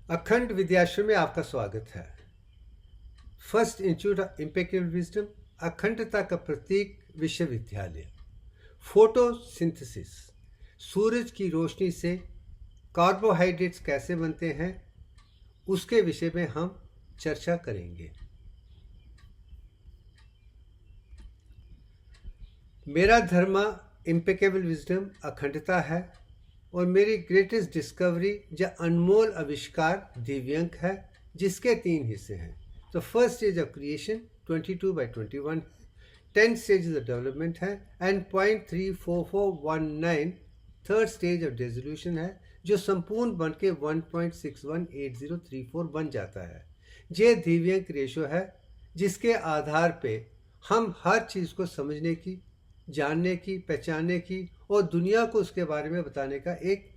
अखंड विद्याश्रम में आपका स्वागत है। First institute of impeccable wisdom, अखंडता का प्रतीक विश्वविद्यालय। फोटोसिंथेसिस, सूरज की रोशनी से कार्बोहाइड्रेट्स कैसे बनते हैं, उसके विषय में हम चर्चा करेंगे। मेरा धर्म इम्पेकेबल विजडम, अखंडता है, और मेरी ग्रेटेस्ट डिस्कवरी या अनमोल आविष्कार दिव्यांक है, जिसके 3 हिस्से हैं। तो first stage of creation 22/21, 10 stage of development है, and 0.34419 third stage of dissolution है, जो संपूर्ण बन के 1.618034 बन जाता है। ये दिव्यांक रेशो है, जिसके आधार पे हम हर चीज़ को समझने की, जानने की, पहचानने की और दुनिया को उसके बारे में बताने का एक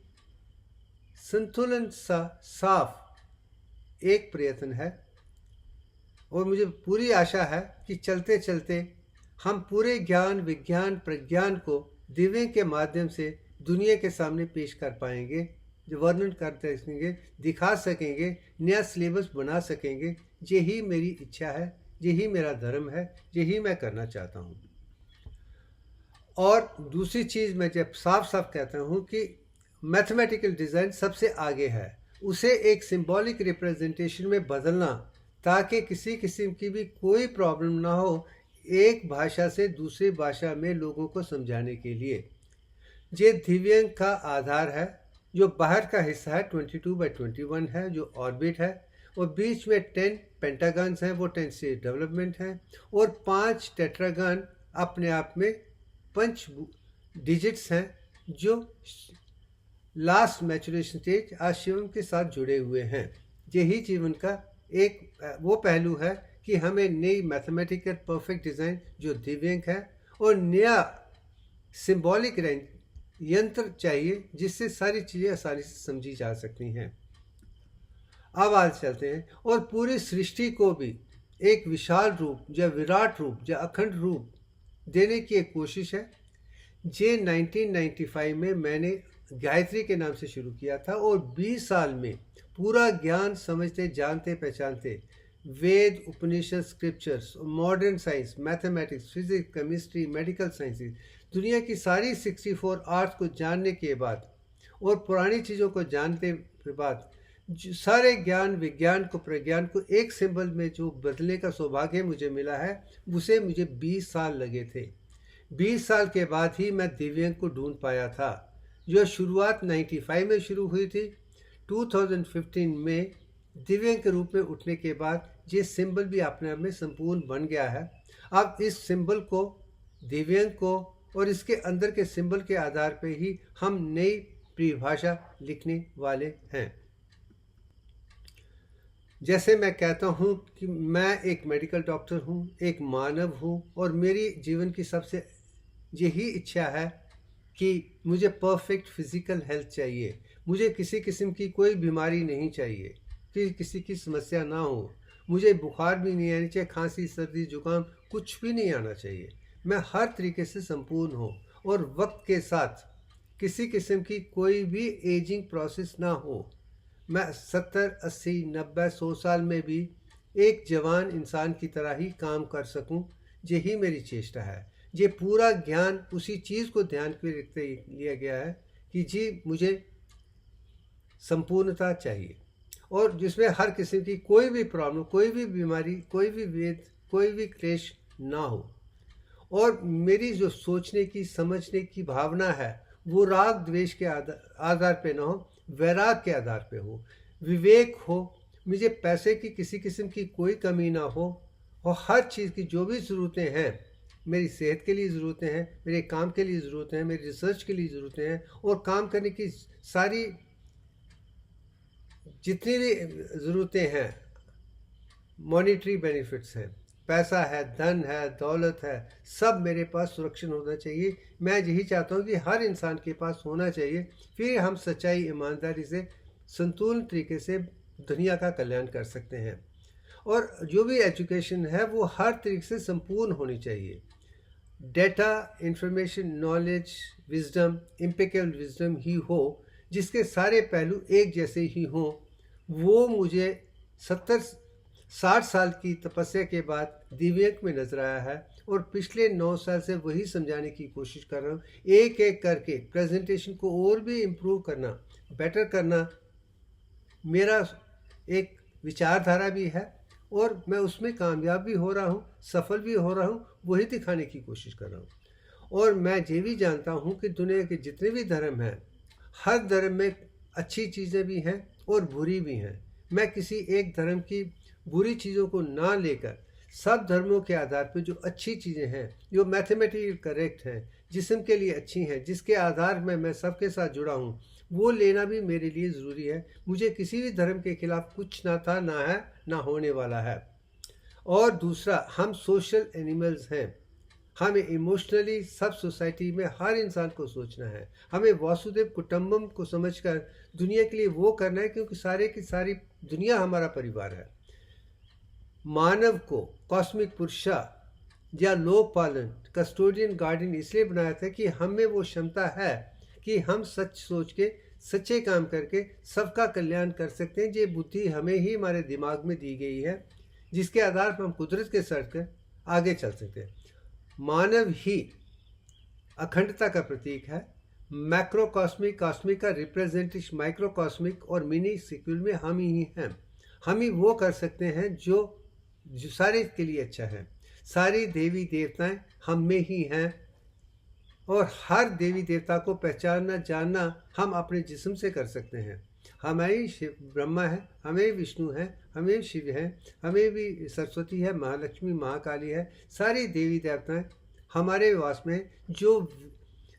संतुलन सा साफ एक प्रयत्न है। और मुझे पूरी आशा है कि चलते चलते हम पूरे ज्ञान, विज्ञान, प्रज्ञान को दिव्य के माध्यम से दुनिया के सामने पेश कर पाएंगे, जो वर्णन करते सकेंगे, दिखा सकेंगे, नया सिलेबस बना सकेंगे। यही मेरी इच्छा है, यही मेरा धर्म है, यही मैं करना चाहता हूँ। और दूसरी चीज़ मैं जब साफ साफ कहता हूँ कि मैथमेटिकल डिज़ाइन सबसे आगे है, उसे एक सिंबॉलिक रिप्रेजेंटेशन में बदलना, ताकि किसी किस्म की भी कोई प्रॉब्लम ना हो एक भाषा से दूसरी भाषा में लोगों को समझाने के लिए। ये दिव्यांक का आधार है, जो बाहर का हिस्सा है 22/21 है, जो ऑर्बिट है, और बीच में 10 पेंटागन्स हैं, वो 10 से डेवलपमेंट हैं, और 5 टेट्रागन अपने आप में 5 डिजिट्स हैं, जो लास्ट मैचुरेशन स्टेज आज शिवम के साथ जुड़े हुए हैं। यही जीवन का एक वो पहलू है कि हमें नई मैथमेटिकल परफेक्ट डिज़ाइन जो दिव्यांक है, और नया सिंबॉलिक यंत्र चाहिए, जिससे सारी चीज़ें आसानी से समझी जा सकती हैं। अब आज चलते हैं, और पूरी सृष्टि को भी एक विशाल रूप या विराट रूप या अखंड रूप देने की एक कोशिश है। जे 1995 में मैंने गायत्री के नाम से शुरू किया था, और 20 साल में पूरा ज्ञान समझते, जानते, पहचानते, Veda, Upanishad, scriptures, modern science, mathematics, physics, chemistry, medical sciences, दुनिया की सारी 64 आर्ट्स को जानने के बाद और पुरानी चीज़ों को जानने के बाद सारे ज्ञान, विज्ञान को, प्रज्ञान को एक सिंबल में जो बदलने का सौभाग्य मुझे मिला है, उसे मुझे 20 साल लगे थे। 20 साल के बाद ही मैं दिव्यांक को ढूंढ पाया था। जो शुरुआत 95 में शुरू हुई थी, 2015 में दिव्यांक के रूप में उठने के बाद ये सिंबल भी अपने आप में संपूर्ण बन गया है। अब इस सिंबल को, दिव्यांक को, और इसके अंदर के सिंबल के आधार पर ही हम नई परिभाषा लिखने वाले हैं। जैसे मैं कहता हूँ कि मैं एक मेडिकल डॉक्टर हूँ, एक मानव हूँ, और मेरी जीवन की सबसे यही इच्छा है कि मुझे परफेक्ट फिजिकल हेल्थ चाहिए। मुझे किसी किस्म की कोई बीमारी नहीं चाहिए, कि किसी की समस्या ना हो। मुझे बुखार भी नहीं आनी चाहिए, खांसी, सर्दी, जुकाम कुछ भी नहीं आना चाहिए। मैं हर तरीके से संपूर्ण हूँ, और वक्त के साथ किसी किस्म की कोई भी एजिंग प्रोसेस ना हो। मैं 70, 80, 90, 100 साल में भी एक जवान इंसान की तरह ही काम कर सकूं, यही मेरी चेष्टा है। ये पूरा ज्ञान उसी चीज़ को ध्यान में रखते लिया गया है कि जी मुझे संपूर्णता चाहिए, और जिसमें हर किस्म की कोई भी प्रॉब्लम, कोई भी बीमारी, कोई भी वेद, कोई भी क्लेश ना हो। और मेरी जो सोचने की, समझने की भावना है, वो राग द्वेष के आधार पे ना हो, वैराग के आधार पे हो, विवेक हो। मुझे पैसे की किसी किस्म की कोई कमी ना हो, और हर चीज़ की जो भी ज़रूरतें हैं, मेरी सेहत के लिए ज़रूरतें हैं, मेरे काम के लिए ज़रूरतें हैं, मेरी रिसर्च के लिए ज़रूरतें हैं, और काम करने की सारी जितनी भी ज़रूरतें हैं, मॉनिटरी बेनिफिट्स हैं, पैसा है, धन है, दौलत है, सब मेरे पास सुरक्षित होना चाहिए। मैं यही चाहता हूँ कि हर इंसान के पास होना चाहिए। फिर हम सच्चाई, ईमानदारी से, संतुलित तरीके से दुनिया का कल्याण कर सकते हैं। और जो भी एजुकेशन है, वो हर तरीके से संपूर्ण होनी चाहिए। Data, information, knowledge, wisdom, impeccable wisdom ही हो, जिसके सारे पहलू एक जैसे ही हों, वो मुझे 70-60 साल की तपस्या के बाद दिव्यांग में नजर आया है और पिछले 9 साल से वही समझाने की कोशिश कर रहा हूँ। एक एक करके प्रेजेंटेशन को और भी इम्प्रूव करना, बेटर करना मेरा एक विचारधारा भी है और मैं उसमें कामयाब भी हो रहा हूँ, सफल भी हो रहा हूँ, वही दिखाने की कोशिश कर रहा हूँ। और मैं ये भी जानता हूँ कि दुनिया के जितने भी धर्म हैं, हर धर्म में अच्छी चीज़ें भी हैं और बुरी भी हैं। मैं किसी एक धर्म की बुरी चीज़ों को ना लेकर सब धर्मों के आधार पर जो अच्छी चीज़ें हैं, जो मैथमेटिकली करेक्ट हैं, जिस्म के लिए अच्छी हैं, जिसके आधार में मैं सबके साथ जुड़ा हूँ, वो लेना भी मेरे लिए ज़रूरी है। मुझे किसी भी धर्म के खिलाफ कुछ ना था, ना है, ना होने वाला है। और दूसरा, हम सोशल एनिमल्स हैं। हमें इमोशनली सब सोसाइटी में हर इंसान को सोचना है। हमें वासुदेव कुटुंबम को समझकर दुनिया के लिए वो करना है, क्योंकि सारे की सारी दुनिया हमारा परिवार है। मानव को कॉस्मिक पुरुषा या लोक पालन, कस्टोडियन, गार्डियन इसलिए बनाया था कि हमें वो क्षमता है कि हम सच सोच के सच्चे काम करके सबका कल्याण कर सकते हैं। ये बुद्धि हमें ही हमारे दिमाग में दी गई है, जिसके आधार पर हम कुदरत के साथ कर आगे चल सकते हैं। मानव ही अखंडता का प्रतीक है। मैक्रोकॉस्मिक, कॉस्मिक का रिप्रेजेंटेशन माइक्रोकॉस्मिक और मिनी सिक्वल में हम ही हैं। हम ही वो कर सकते हैं जो सारे के लिए अच्छा है। सारी देवी देवताएं हम में ही हैं और हर देवी देवता को पहचानना, जानना हम अपने जिस्म से कर सकते हैं। हमें शिव ब्रह्मा है, हमें विष्णु है, हमें शिव है, हमें भी सरस्वती है, महालक्ष्मी, महाकाली है। सारी देवी देवताएं हमारे वास में, जो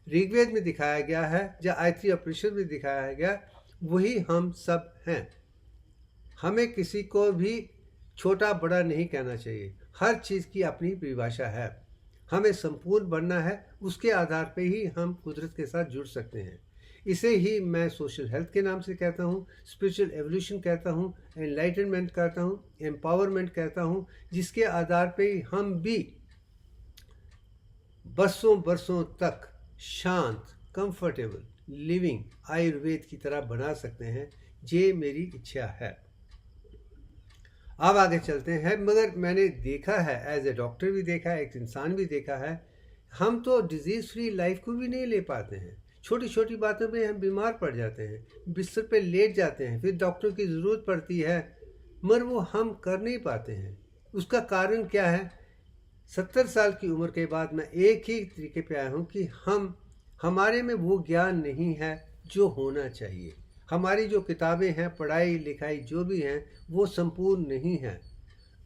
ऋग्वेद में दिखाया गया है या आयत्री उपनिषद में दिखाया गया, वही हम सब हैं। हमें किसी को भी छोटा बड़ा नहीं कहना चाहिए। हर चीज़ की अपनी परिभाषा है। हमें संपूर्ण बनना है, उसके आधार पे ही हम कुदरत के साथ जुड़ सकते हैं। इसे ही मैं सोशल हेल्थ के नाम से कहता हूँ, स्पिरिचुअल एवोल्यूशन कहता हूँ, एनलाइटनमेंट कहता हूँ, एम्पावरमेंट कहता हूँ, जिसके आधार पे ही हम भी बरसों बरसों तक शांत, कंफर्टेबल लिविंग आयुर्वेद की तरह बना सकते हैं। ये मेरी इच्छा है। अब आगे चलते हैं। मगर मैंने देखा है, एज ए डॉक्टर भी देखा है, एक इंसान भी देखा है, हम तो डिजीज़ फ्री लाइफ को भी नहीं ले पाते हैं। छोटी छोटी बातों पे हम बीमार पड़ जाते हैं, बिस्तर पे लेट जाते हैं, फिर डॉक्टर की ज़रूरत पड़ती है, मगर वो हम कर नहीं पाते हैं। उसका कारण क्या है? 70 साल की उम्र के बाद मैं एक ही तरीके पे आया हूँ कि हमारे में वो ज्ञान नहीं है जो होना चाहिए। हमारी जो किताबें हैं, पढ़ाई लिखाई जो भी हैं, वो संपूर्ण नहीं है।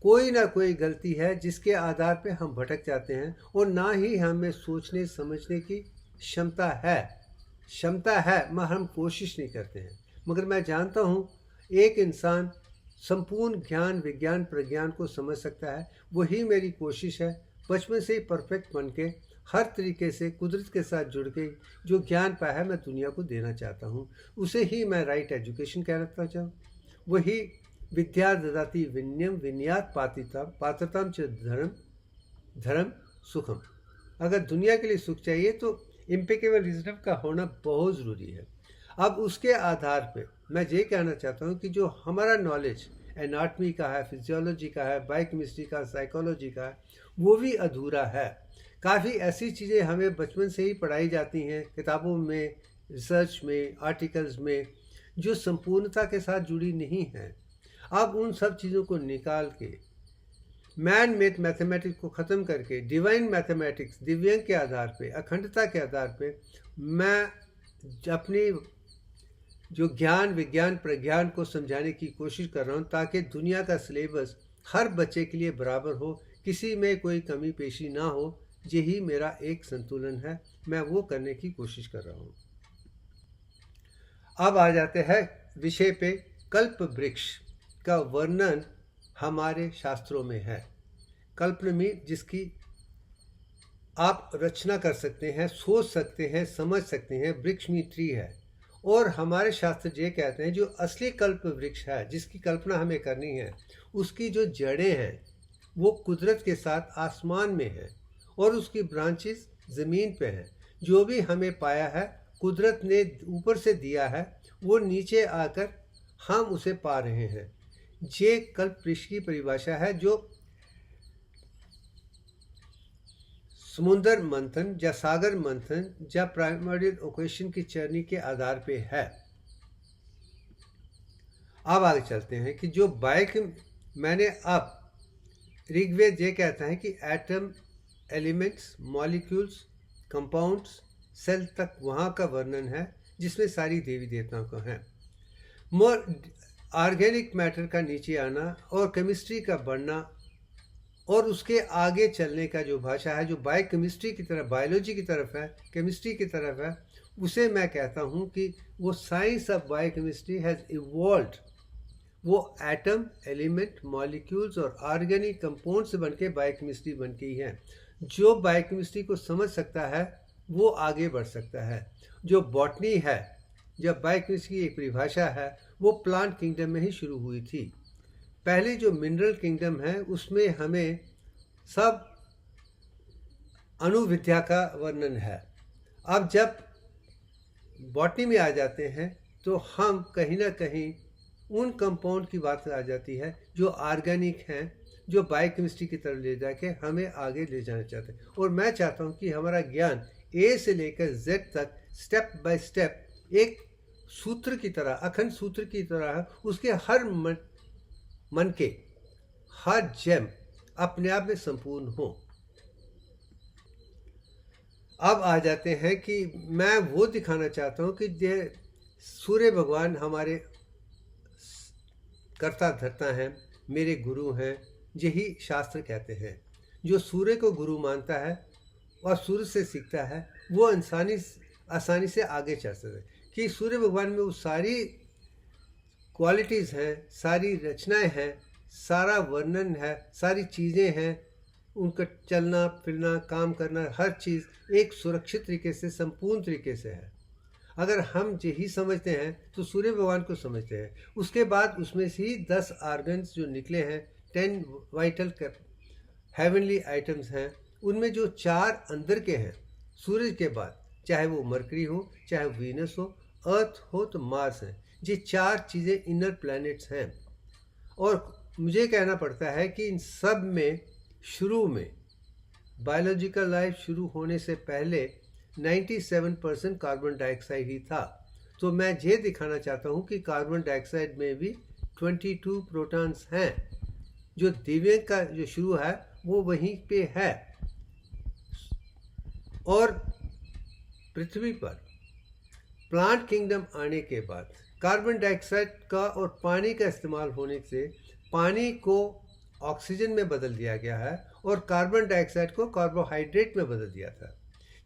कोई ना कोई गलती है जिसके आधार पे हम भटक जाते हैं और ना ही हमें सोचने समझने की क्षमता है, मगर हम कोशिश नहीं करते हैं। मगर मैं जानता हूँ एक इंसान संपूर्ण ज्ञान, विज्ञान, प्रज्ञान को समझ सकता है। वही मेरी कोशिश है, बचपन से ही परफेक्ट बन के हर तरीके से कुदरत के साथ जुड़ के जो ज्ञान पाया है मैं दुनिया को देना चाहता हूँ। उसे ही मैं राइट एजुकेशन कहना चाहूँ। वही विद्या ददाति विनयम विनयात पात्रताम च धर्म सुखम। अगर दुनिया के लिए सुख चाहिए तो इम्पेकेबल रिजल्ट का होना बहुत ज़रूरी है। अब उसके आधार पे मैं ये कहना चाहता हूँ कि जो हमारा नॉलेज एनाटमी का है, फिजियोलॉजी का है, बायोकेमिस्ट्री का, साइकोलॉजी का है, वो भी अधूरा है। काफ़ी ऐसी चीज़ें हमें बचपन से ही पढ़ाई जाती हैं, किताबों में, रिसर्च में, आर्टिकल्स में, जो संपूर्णता के साथ जुड़ी नहीं हैं। अब उन सब चीज़ों को निकाल के मैन मेड मैथमेटिक्स को ख़त्म करके डिवाइन मैथमेटिक्स, दिव्यांग के आधार पे, अखंडता के आधार पे मैं अपनी जो ज्ञान, विज्ञान, प्रज्ञान को समझाने की कोशिश कर रहा हूँ, ताकि दुनिया का सिलेबस हर बच्चे के लिए बराबर हो, किसी में कोई कमी पेशी ना हो। यही मेरा एक संतुलन है, मैं वो करने की कोशिश कर रहा हूँ। अब आ जाते हैं विषय पे। कल्प वृक्ष का वर्णन हमारे शास्त्रों में है। कल्पना जिसकी आप रचना कर सकते हैं, सोच सकते हैं, समझ सकते हैं, वृक्ष में ट्री है। और हमारे शास्त्र ये कहते हैं जो असली कल्प वृक्ष है, जिसकी कल्पना हमें करनी है, उसकी जो जड़ें हैं वो कुदरत के साथ आसमान में है और उसकी ब्रांचेस ज़मीन पे हैं। जो भी हमें पाया है कुदरत ने ऊपर से दिया है, वो नीचे आकर हम उसे पा रहे हैं। ये कल्प पृष्ठ की परिभाषा है जो समुद्र मंथन या सागर मंथन या प्राइमोर्डियल ओकेशन की चरनी के आधार पे है। अब आगे चलते हैं कि जो मैंने अब ऋग्वेद ये कहता है कि atom, elements, molecules, compounds, cell तक वहाँ का वर्णन है जिसमें सारी देवी देवताओं को हैं। मोर ऑर्गेनिक मैटर का नीचे आना और केमिस्ट्री का बढ़ना और उसके आगे चलने का जो भाषा है, जो बायोकेमिस्ट्री की तरफ, बायोलॉजी की तरफ है, केमिस्ट्री की तरफ है, उसे मैं कहता हूँ कि वो science of biochemistry has evolved. वो एटम, एलिमेंट, मॉलिक्यूल्स और ऑर्गेनिक कंपाउंड से बनके बायोकेमिस्ट्री बन गई है। जो बायोकेमिस्ट्री को समझ सकता है वो आगे बढ़ सकता है। जो बॉटनी है, जब बायोकेमिस्ट्री की एक परिभाषा है, वो प्लांट किंगडम में ही शुरू हुई थी। पहले जो मिनरल किंगडम है उसमें हमें सब अणुविद्या का वर्णन है। अब जब बॉटनी में आ जाते हैं तो हम कहीं ना कहीं उन कंपाउंड की बात आ जाती है जो ऑर्गेनिक हैं, जो बायोकेमिस्ट्री की तरफ ले जाके हमें आगे ले जाना चाहते हैं। और मैं चाहता हूँ कि हमारा ज्ञान ए से लेकर जेड तक स्टेप बाय स्टेप एक सूत्र की तरह, अखंड सूत्र की तरह, उसके हर मन के हर जेम अपने आप में संपूर्ण हो। अब आ जाते हैं कि मैं वो दिखाना चाहता हूँ कि सूर्य भगवान हमारे कर्ता धर्ता हैं, मेरे गुरु हैं, यही शास्त्र कहते हैं। जो सूर्य को गुरु मानता है और सूर्य से सीखता है वो आसानी से आगे चल सकता है। कि सूर्य भगवान में वो सारी क्वालिटीज़ हैं, सारी रचनाएं हैं, सारा वर्णन है, सारी चीज़ें हैं, उनका चलना फिरना, काम करना, हर चीज़ एक सुरक्षित तरीके से, संपूर्ण तरीके से है। अगर हम यही समझते हैं तो सूर्य भगवान को समझते हैं। उसके बाद उसमें से ही 10 आर्गन्स जो निकले हैं, 10 वाइटल हेवनली आइटम्स हैं, उनमें जो 4 अंदर के हैं सूरज के बाद, चाहे वो मरकरी हो, चाहे वीनस हो, अर्थ हो तो मार्स है। ये 4 चीज़ें इनर प्लैनेट्स हैं। और मुझे कहना पड़ता है कि इन सब में शुरू में बायोलॉजिकल लाइफ शुरू होने से पहले 97% कार्बन डाइऑक्साइड ही था। तो मैं ये दिखाना चाहता हूँ कि कार्बन डाइऑक्साइड में भी 22 प्रोटॉन्स हैं। जो दिव्य का जो शुरू है वो वहीं पे है। और पृथ्वी पर प्लांट किंगडम आने के बाद कार्बन डाइऑक्साइड का और पानी का इस्तेमाल होने से पानी को ऑक्सीजन में बदल दिया गया है और कार्बन डाइऑक्साइड को कार्बोहाइड्रेट में बदल दिया था।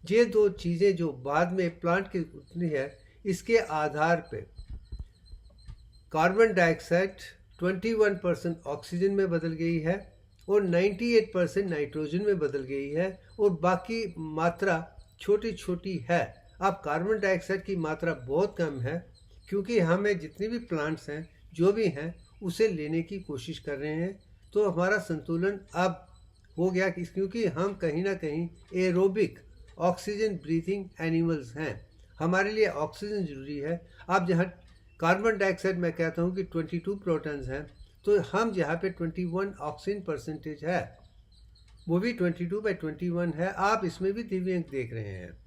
ये 2 चीज़ें जो बाद में प्लांट की उतनी है, इसके आधार पे कार्बन डाइऑक्साइड 21% ऑक्सीजन में बदल गई है और 98% नाइट्रोजन में बदल गई है और बाकी मात्रा छोटी छोटी है। अब कार्बन डाइऑक्साइड की मात्रा बहुत कम है क्योंकि हमें जितने भी प्लांट्स हैं, जो भी हैं, उसे लेने की कोशिश कर रहे हैं। तो हमारा संतुलन अब हो गया क्योंकि हम कहीं ना कहीं एरोबिक ऑक्सीजन ब्रीथिंग एनिमल्स हैं। हमारे लिए ऑक्सीजन ज़रूरी है। अब जहाँ कार्बन डाइऑक्साइड मैं कहता हूँ कि 22 प्रोटॉन्स हैं, तो हम जहाँ पे 21 ऑक्सीजन परसेंटेज है, वो भी 22/21 है। आप इसमें भी दिव्यांग देख रहे हैं।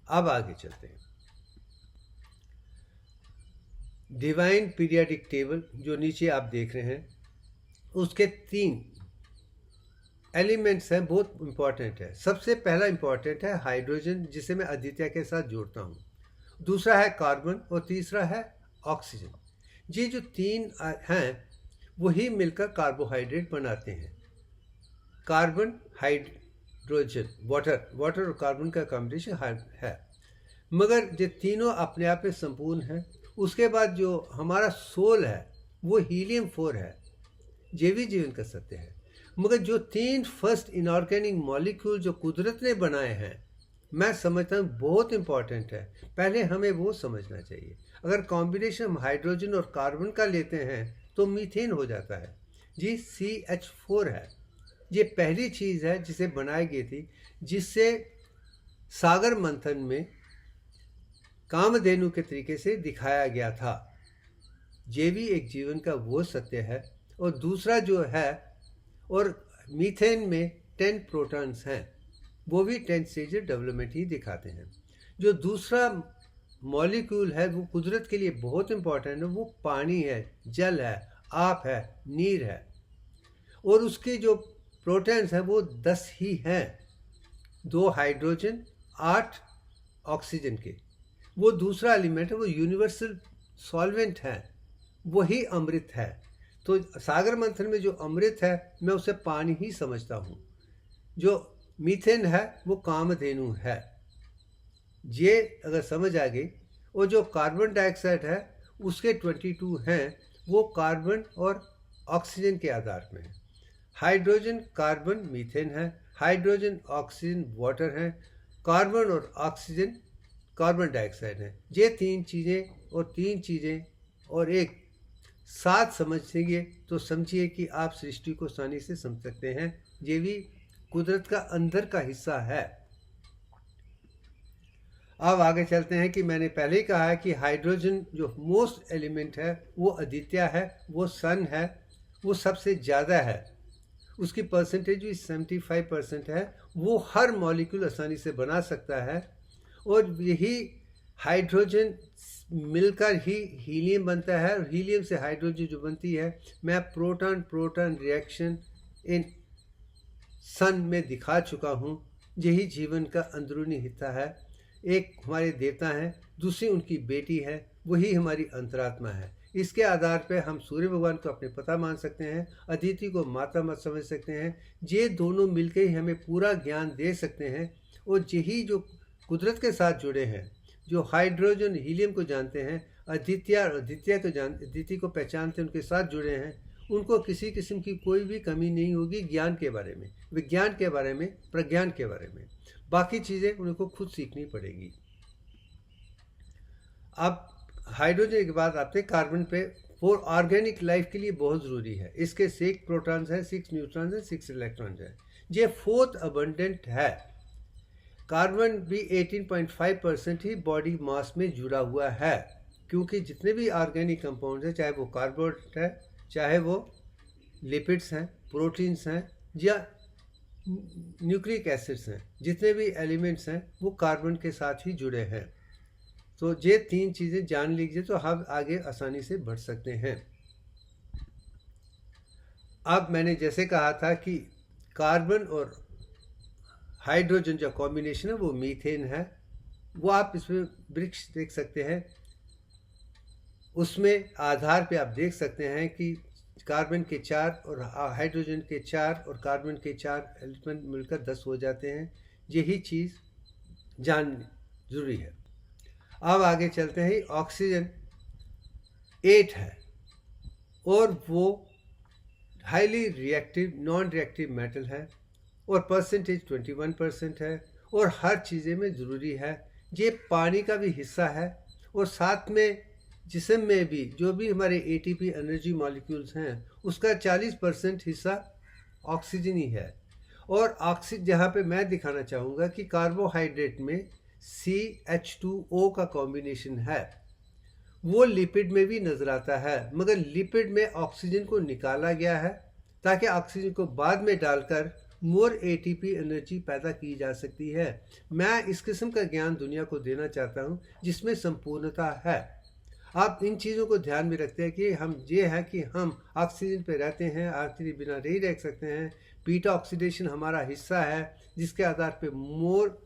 अब आगे चलते हैं। डिवाइन पीरियडिक टेबल जो नीचे आप देख रहे हैं, उसके 3 एलिमेंट्स हैं, बहुत इंपॉर्टेंट है। सबसे पहला इंपॉर्टेंट है हाइड्रोजन, जिसे मैं आदित्य के साथ जोड़ता हूँ। दूसरा है कार्बन और तीसरा है ऑक्सीजन। ये जो 3 हैं वही मिलकर कार्बोहाइड्रेट बनाते हैं। कार्बन, हाइड्रोजन, वाटर और कार्बन का कॉम्बिनेशन है। मगर ये तीनों अपने आप में संपूर्ण हैं। उसके बाद जो हमारा सोल है वो हीलियम 4 है, ये भी जीवन का सत्य है। मगर जो 3 फर्स्ट इनऑर्गेनिक मॉलिक्यूल जो कुदरत ने बनाए हैं, मैं समझता हूँ बहुत इंपॉर्टेंट है। पहले हमें वो समझना चाहिए। अगर कॉम्बिनेशन हम हाइड्रोजन और कार्बन का लेते हैं तो मीथेन हो जाता है। जी CH4 है। ये पहली चीज़ है जिसे बनाई गई थी, जिससे सागर मंथन में कामधेनु के तरीके से दिखाया गया था। जेवी एक जीवन का वो सत्य है। और दूसरा जो है, और मीथेन में 10 प्रोटॉन्स हैं, वो भी 10 स्टेज डेवलपमेंट ही दिखाते हैं। जो दूसरा मॉलिक्यूल है वो कुदरत के लिए बहुत इंपॉर्टेंट है, वो पानी है, जल है, आप है, नीर है। और उसके जो प्रोटॉन्स हैं वो 10 ही हैं, 2 हाइड्रोजन, 8 ऑक्सीजन के। वो दूसरा एलिमेंट है, वो यूनिवर्सल सॉल्वेंट है, वही अमृत है। तो सागर मंथन में जो अमृत है मैं उसे पानी ही समझता हूँ। जो मीथेन है वो कामधेनु है, ये अगर समझ आ गई। और जो कार्बन डाइऑक्साइड है उसके 22 हैं, वो कार्बन और ऑक्सीजन के आधार में है। हाइड्रोजन कार्बन मीथेन है, हाइड्रोजन ऑक्सीजन वाटर है, कार्बन और ऑक्सीजन कार्बन डाइऑक्साइड है। ये 3 चीज़ें और एक साथ समझेंगे तो समझिए कि आप सृष्टि को आसानी से समझ सकते हैं। ये भी कुदरत का अंदर का हिस्सा है। अब आगे चलते हैं कि मैंने पहले ही कहा है कि हाइड्रोजन जो मोस्ट एलिमेंट है वो आदित्य है, वो सन है, वो सबसे ज़्यादा है, उसकी परसेंटेज भी 75% है। वो हर मॉलिक्यूल आसानी से बना सकता है। और यही हाइड्रोजन मिलकर ही हीलियम बनता है, और हीलियम से हाइड्रोजन जो बनती है, मैं प्रोटॉन प्रोटॉन रिएक्शन इन सन में दिखा चुका हूँ। यही जीवन का अंदरूनी हिस्सा है। एक हमारे देवता हैं, दूसरी उनकी बेटी है, वही हमारी अंतरात्मा है। इसके आधार पर हम सूर्य भगवान को अपने पिता मान सकते हैं, अदिति को माता मत समझ सकते हैं। ये दोनों मिलकर ही हमें पूरा ज्ञान दे सकते हैं। और यही जो कुदरत के साथ जुड़े हैं, जो हाइड्रोजन हीलियम को जानते हैं, अदिति को पहचानते हैं, उनके साथ जुड़े हैं, उनको किसी किस्म की कोई भी कमी नहीं होगी ज्ञान के बारे में, विज्ञान के बारे में, प्रज्ञान के बारे में। बाकी चीज़ें उनको खुद सीखनी पड़ेगी। अब हाइड्रोजन के बाद आते हैं कार्बन पे। वो ऑर्गेनिक लाइफ के लिए बहुत ज़रूरी है। इसके 6 प्रोटॉन्स हैं, 6 न्यूट्रॉन्स हैं, 6 इलेक्ट्रॉन्स हैं। ये 4th अबंडेंट है। कार्बन भी 18.5% ही बॉडी मास में जुड़ा हुआ है, क्योंकि जितने भी ऑर्गेनिक कंपाउंड्स हैं, चाहे वो कार्बोहाइड्रेट है, चाहे वो लिपिड्स हैं, प्रोटीन्स हैं, या न्यूक्लिक एसिड्स हैं, जितने भी एलिमेंट्स हैं वो कार्बन के साथ ही जुड़े हैं। तो ये 3 चीज़ें जान लीजिए तो हम आगे आसानी से बढ़ सकते हैं। अब मैंने जैसे कहा था कि कार्बन और हाइड्रोजन जो कॉम्बिनेशन है वो मीथेन है। वो आप इसमें वृक्ष देख सकते हैं, उसमें आधार पे आप देख सकते हैं कि कार्बन के 4 और हाइड्रोजन के 4 और कार्बन के 4 एलिमेंट मिलकर 10 हो जाते हैं। यही चीज़ जाननी जरूरी है। अब आगे चलते हैं। ऑक्सीजन 8 है और वो highly reactive non reactive metal है, और परसेंटेज 21% है, और हर चीज़ें में ज़रूरी है। ये पानी का भी हिस्सा है, और साथ में जिस्म में भी जो भी हमारे ATP एनर्जी मॉलिक्यूल्स हैं उसका 40% हिस्सा ऑक्सीजन ही है। और ऑक्सीजन जहाँ पे मैं दिखाना चाहूँगा कि कार्बोहाइड्रेट में CH2O का कॉम्बिनेशन है, वो लिपिड में भी नज़र आता है, मगर लिपिड में ऑक्सीजन को निकाला गया है ताकि ऑक्सीजन को बाद में डालकर मोर ATP एनर्जी पैदा की जा सकती है। मैं इस किस्म का ज्ञान दुनिया को देना चाहता हूँ जिसमें संपूर्णता है। आप इन चीज़ों को ध्यान में रखते हैं कि हम ये है कि हम ऑक्सीजन पे रहते हैं, ऑक्सीजन बिना नहीं रह सकते हैं। बीटा ऑक्सीडेशन हमारा हिस्सा है जिसके आधार पे मोर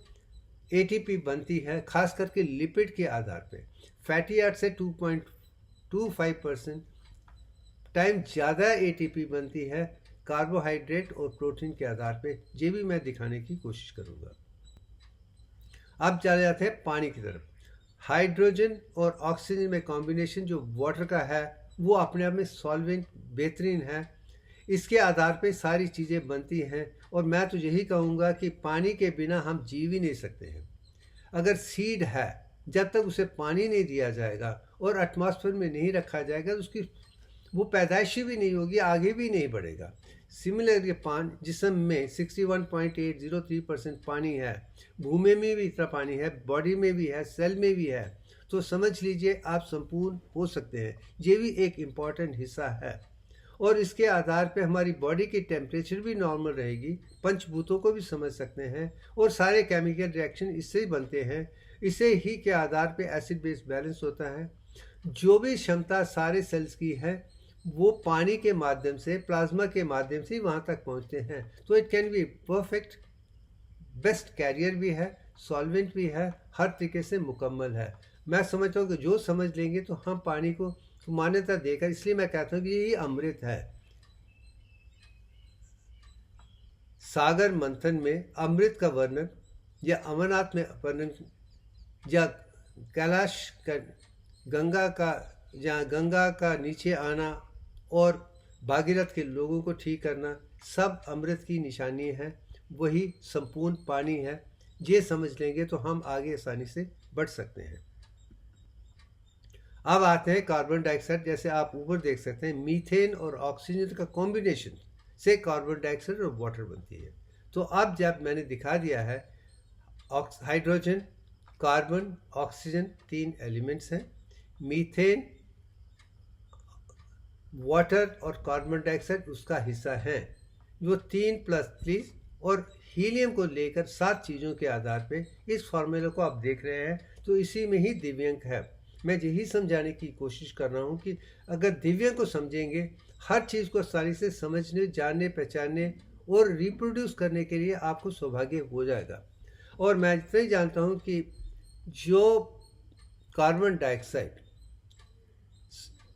ATP बनती है, खास करके लिपिड के आधार पे। फैटी एसिड से 2.25% टाइम ज़्यादा ATP बनती है कार्बोहाइड्रेट और प्रोटीन के आधार पे। ये भी मैं दिखाने की कोशिश करूँगा। अब चले जाते हैं पानी की तरफ। हाइड्रोजन और ऑक्सीजन में कॉम्बिनेशन जो वाटर का है वो अपने आप में सॉल्वेंट बेहतरीन है। इसके आधार पे सारी चीज़ें बनती हैं, और मैं तो यही कहूँगा कि पानी के बिना हम जी भी नहीं सकते हैं। अगर सीड है, जब तक उसे पानी नहीं दिया जाएगा और एटमॉस्फेयर में नहीं रखा जाएगा तो उसकी वो पैदाइशी भी नहीं होगी, आगे भी नहीं बढ़ेगा। सिमिलरली जिस्म में 61.803% पानी है, भूमि में भी इतना पानी है, बॉडी में भी है, सेल में भी है। तो समझ लीजिए आप संपूर्ण हो सकते हैं। ये भी एक इम्पॉर्टेंट हिस्सा है और इसके आधार पे हमारी बॉडी की टेम्परेचर भी नॉर्मल रहेगी, पंचभूतों को भी समझ सकते हैं और सारे केमिकल रिएक्शन इससे ही बनते हैं। इसे ही के आधार पे एसिड बेस बैलेंस होता है। जो भी क्षमता सारे सेल्स की है वो पानी के माध्यम से, प्लाज्मा के माध्यम से वहाँ तक पहुँचते हैं। तो it can be perfect, best carrier भी है, सॉल्वेंट भी है, हर तरीके से मुकम्मल है। मैं समझता हूँ कि जो समझ लेंगे तो हम पानी को मान्यता देकर, इसलिए मैं कहता हूँ कि यही अमृत है। सागर मंथन में अमृत का वर्णन या अमरनाथ में वर्णन या कैलाश का गंगा का, जहाँ गंगा का नीचे आना और भागीरथ के लोगों को ठीक करना, सब अमृत की निशानी है, वही संपूर्ण पानी है। ये समझ लेंगे तो हम आगे आसानी से बढ़ सकते हैं। अब आते हैं कार्बन डाइऑक्साइड। जैसे आप ऊपर देख सकते हैं, मीथेन और ऑक्सीजन का कॉम्बिनेशन से कार्बन डाइऑक्साइड और वाटर बनती है। तो अब जब मैंने दिखा दिया है हाइड्रोजन, कार्बन, ऑक्सीजन 3 एलिमेंट्स हैं, मीथेन, वाटर और कार्बन डाइऑक्साइड उसका हिस्सा है। वो 3+3 और हीलियम को लेकर 7 चीज़ों के आधार पे इस फार्मूले को आप देख रहे हैं। तो इसी में ही दिव्यांग है। मैं यही समझाने की कोशिश कर रहा हूँ कि अगर दिव्यांग को समझेंगे, हर चीज़ को आसानी से समझने, जानने, पहचानने और रिप्रोड्यूस करने के लिए आपको सौभाग्य हो जाएगा। और मैं इतना ही जानता हूँ कि जो कार्बन डाइऑक्साइड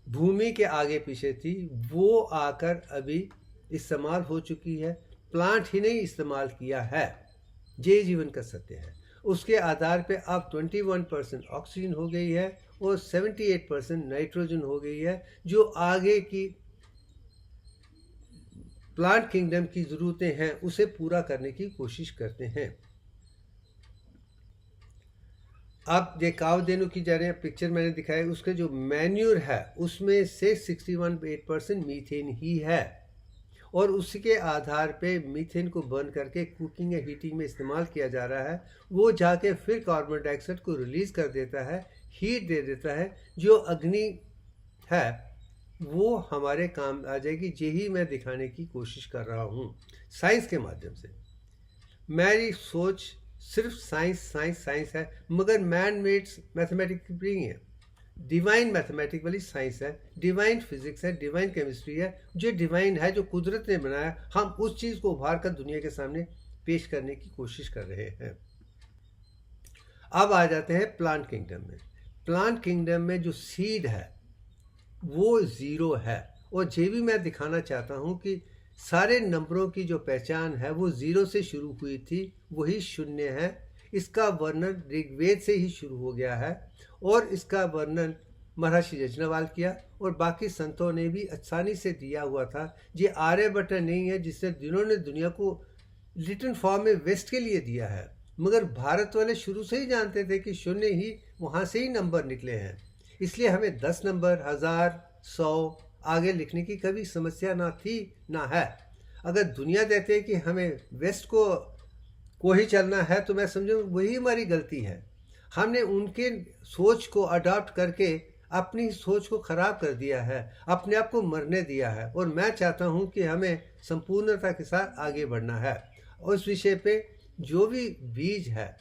भूमि के आगे पीछे थी, वो आकर अभी इस्तेमाल हो चुकी है। प्लांट ही नहीं इस्तेमाल किया है, ये जीवन का सत्य है। उसके आधार पे अब 21% ऑक्सीजन हो गई है और 78% नाइट्रोजन हो गई है, जो आगे की प्लांट किंगडम की ज़रूरतें हैं उसे पूरा करने की कोशिश करते हैं। अब ये कावदेनु की जा रहे हैं, पिक्चर मैंने दिखाया, उसके जो मैन्यूर है उसमें से 61% मीथेन ही है और उसके आधार पे मीथेन को बर्न करके कुकिंग या हीटिंग में इस्तेमाल किया जा रहा है। वो जाके फिर कार्बन डाइऑक्साइड को रिलीज़ कर देता है, हीट दे देता है। जो अग्नि है वो हमारे काम आ जाएगी। यही मैं दिखाने की कोशिश कर रहा हूँ साइंस के माध्यम से। मेरी सोच सिर्फ साइंस है, मगर मैन मेड मैथमेटिक्स भी है, डिवाइन मैथमेटिक वाली साइंस है, डिवाइन फिजिक्स है, डिवाइन केमिस्ट्री है। जो डिवाइन है, जो कुदरत ने बनाया, हम उस चीज़ को उभार कर दुनिया के सामने पेश करने की कोशिश कर रहे हैं। अब आ जाते हैं प्लांट किंगडम में। प्लांट किंगडम में जो सीड है वो 0 है और ये भी मैं दिखाना चाहता हूँ कि सारे नंबरों की जो पहचान है वो 0 से शुरू हुई थी, वही 0 है। इसका वर्णन ऋग्वेद से ही शुरू हो गया है और इसका वर्णन महर्षि यज्ञवल्क्य किया और बाकी संतों ने भी आसानी से दिया हुआ था। ये आर्यभट्ट नहीं है जिसने जिन्होंने दुनिया को रिटन फॉर्म में वेस्ट के लिए दिया है, मगर भारत वाले शुरू से ही जानते थे कि 0 ही वहाँ से ही नंबर निकले हैं। इसलिए हमें 10 नंबर, 1000, 100 आगे लिखने की कभी समस्या ना थी ना है। अगर दुनिया कहते कि हमें वेस्ट को ही चलना है तो मैं समझूँ वही हमारी गलती है। हमने उनके सोच को अडॉप्ट करके अपनी सोच को ख़राब कर दिया है, अपने आप को मरने दिया है। और मैं चाहता हूँ कि हमें संपूर्णता के साथ आगे बढ़ना है। और उस विषय पे जो भी बीज है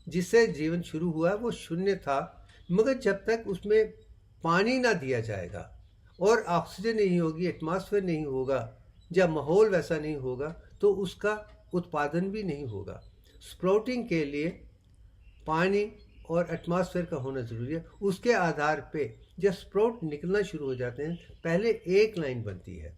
जिससे जीवन शुरू हुआ वो 0 था, मगर जब तक उसमें पानी ना दिया जाएगा और ऑक्सीजन नहीं होगी, एटमॉस्फेयर नहीं होगा, जब माहौल वैसा नहीं होगा तो उसका उत्पादन भी नहीं होगा। स्प्राउटिंग के लिए पानी और एटमॉस्फेयर का होना ज़रूरी है। उसके आधार पे जब स्प्राउट निकलना शुरू हो जाते हैं, पहले एक लाइन बनती है,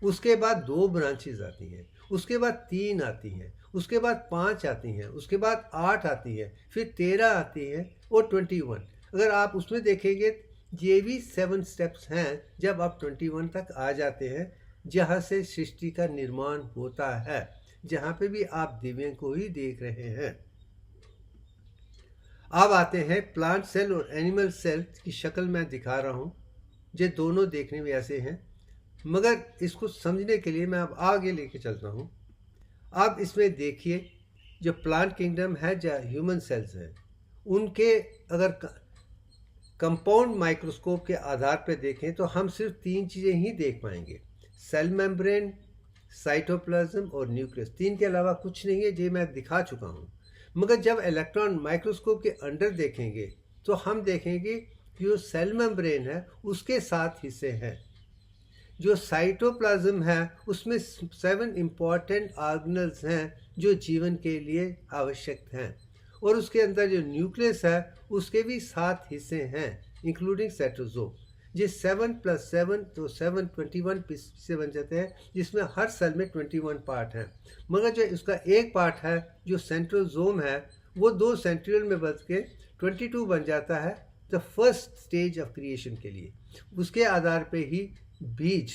उसके बाद 2 ब्रांचेज आती हैं, उसके बाद 3 आती हैं, उसके बाद 5 आती हैं, उसके बाद 8 आती है, फिर 13 आती है और 21। अगर आप उसमें देखेंगे ये भी 7 स्टेप्स हैं। जब आप 21 तक आ जाते हैं, जहाँ से सृष्टि का निर्माण होता है, जहाँ पे भी आप दिव्यांग को ही देख रहे हैं। अब आते हैं प्लांट सेल और एनिमल सेल की शक्ल मैं दिखा रहा हूँ। ये दोनों देखने में ऐसे हैं, मगर इसको समझने के लिए मैं अब आगे लेके चलता हूँ। अब इसमें देखिए, जो प्लांट किंगडम है, जो ह्यूमन सेल्स हैं, उनके अगर कंपाउंड माइक्रोस्कोप के आधार पर देखें तो हम सिर्फ 3 चीज़ें ही देख पाएंगे, सेल मेम्ब्रेन, साइटोप्लाज्म और न्यूक्लियस। 3 के अलावा कुछ नहीं है, ये मैं दिखा चुका हूँ। मगर जब इलेक्ट्रॉन माइक्रोस्कोप के अंदर देखेंगे तो हम देखेंगे कि जो सेल मेम्ब्रेन है उसके 7 हिस्से हैं, जो साइटोप्लाज्म है उसमें 7 इम्पॉर्टेंट ऑर्गेनल्स हैं जो जीवन के लिए आवश्यक हैं, और उसके अंदर जो न्यूक्लियस है उसके भी 7 हिस्से हैं इंक्लूडिंग साइटोसोम। ये 7 + 7 तो 7 21 हिस्से बन जाते हैं, जिसमें हर सेल में 21 पार्ट हैं। मगर जो उसका एक पार्ट है जो सेंट्रोसोम है वो 2 सेंट्रियोल में बच के 22 बन जाता है the first stage of creation के लिए। उसके आधार पे ही बीज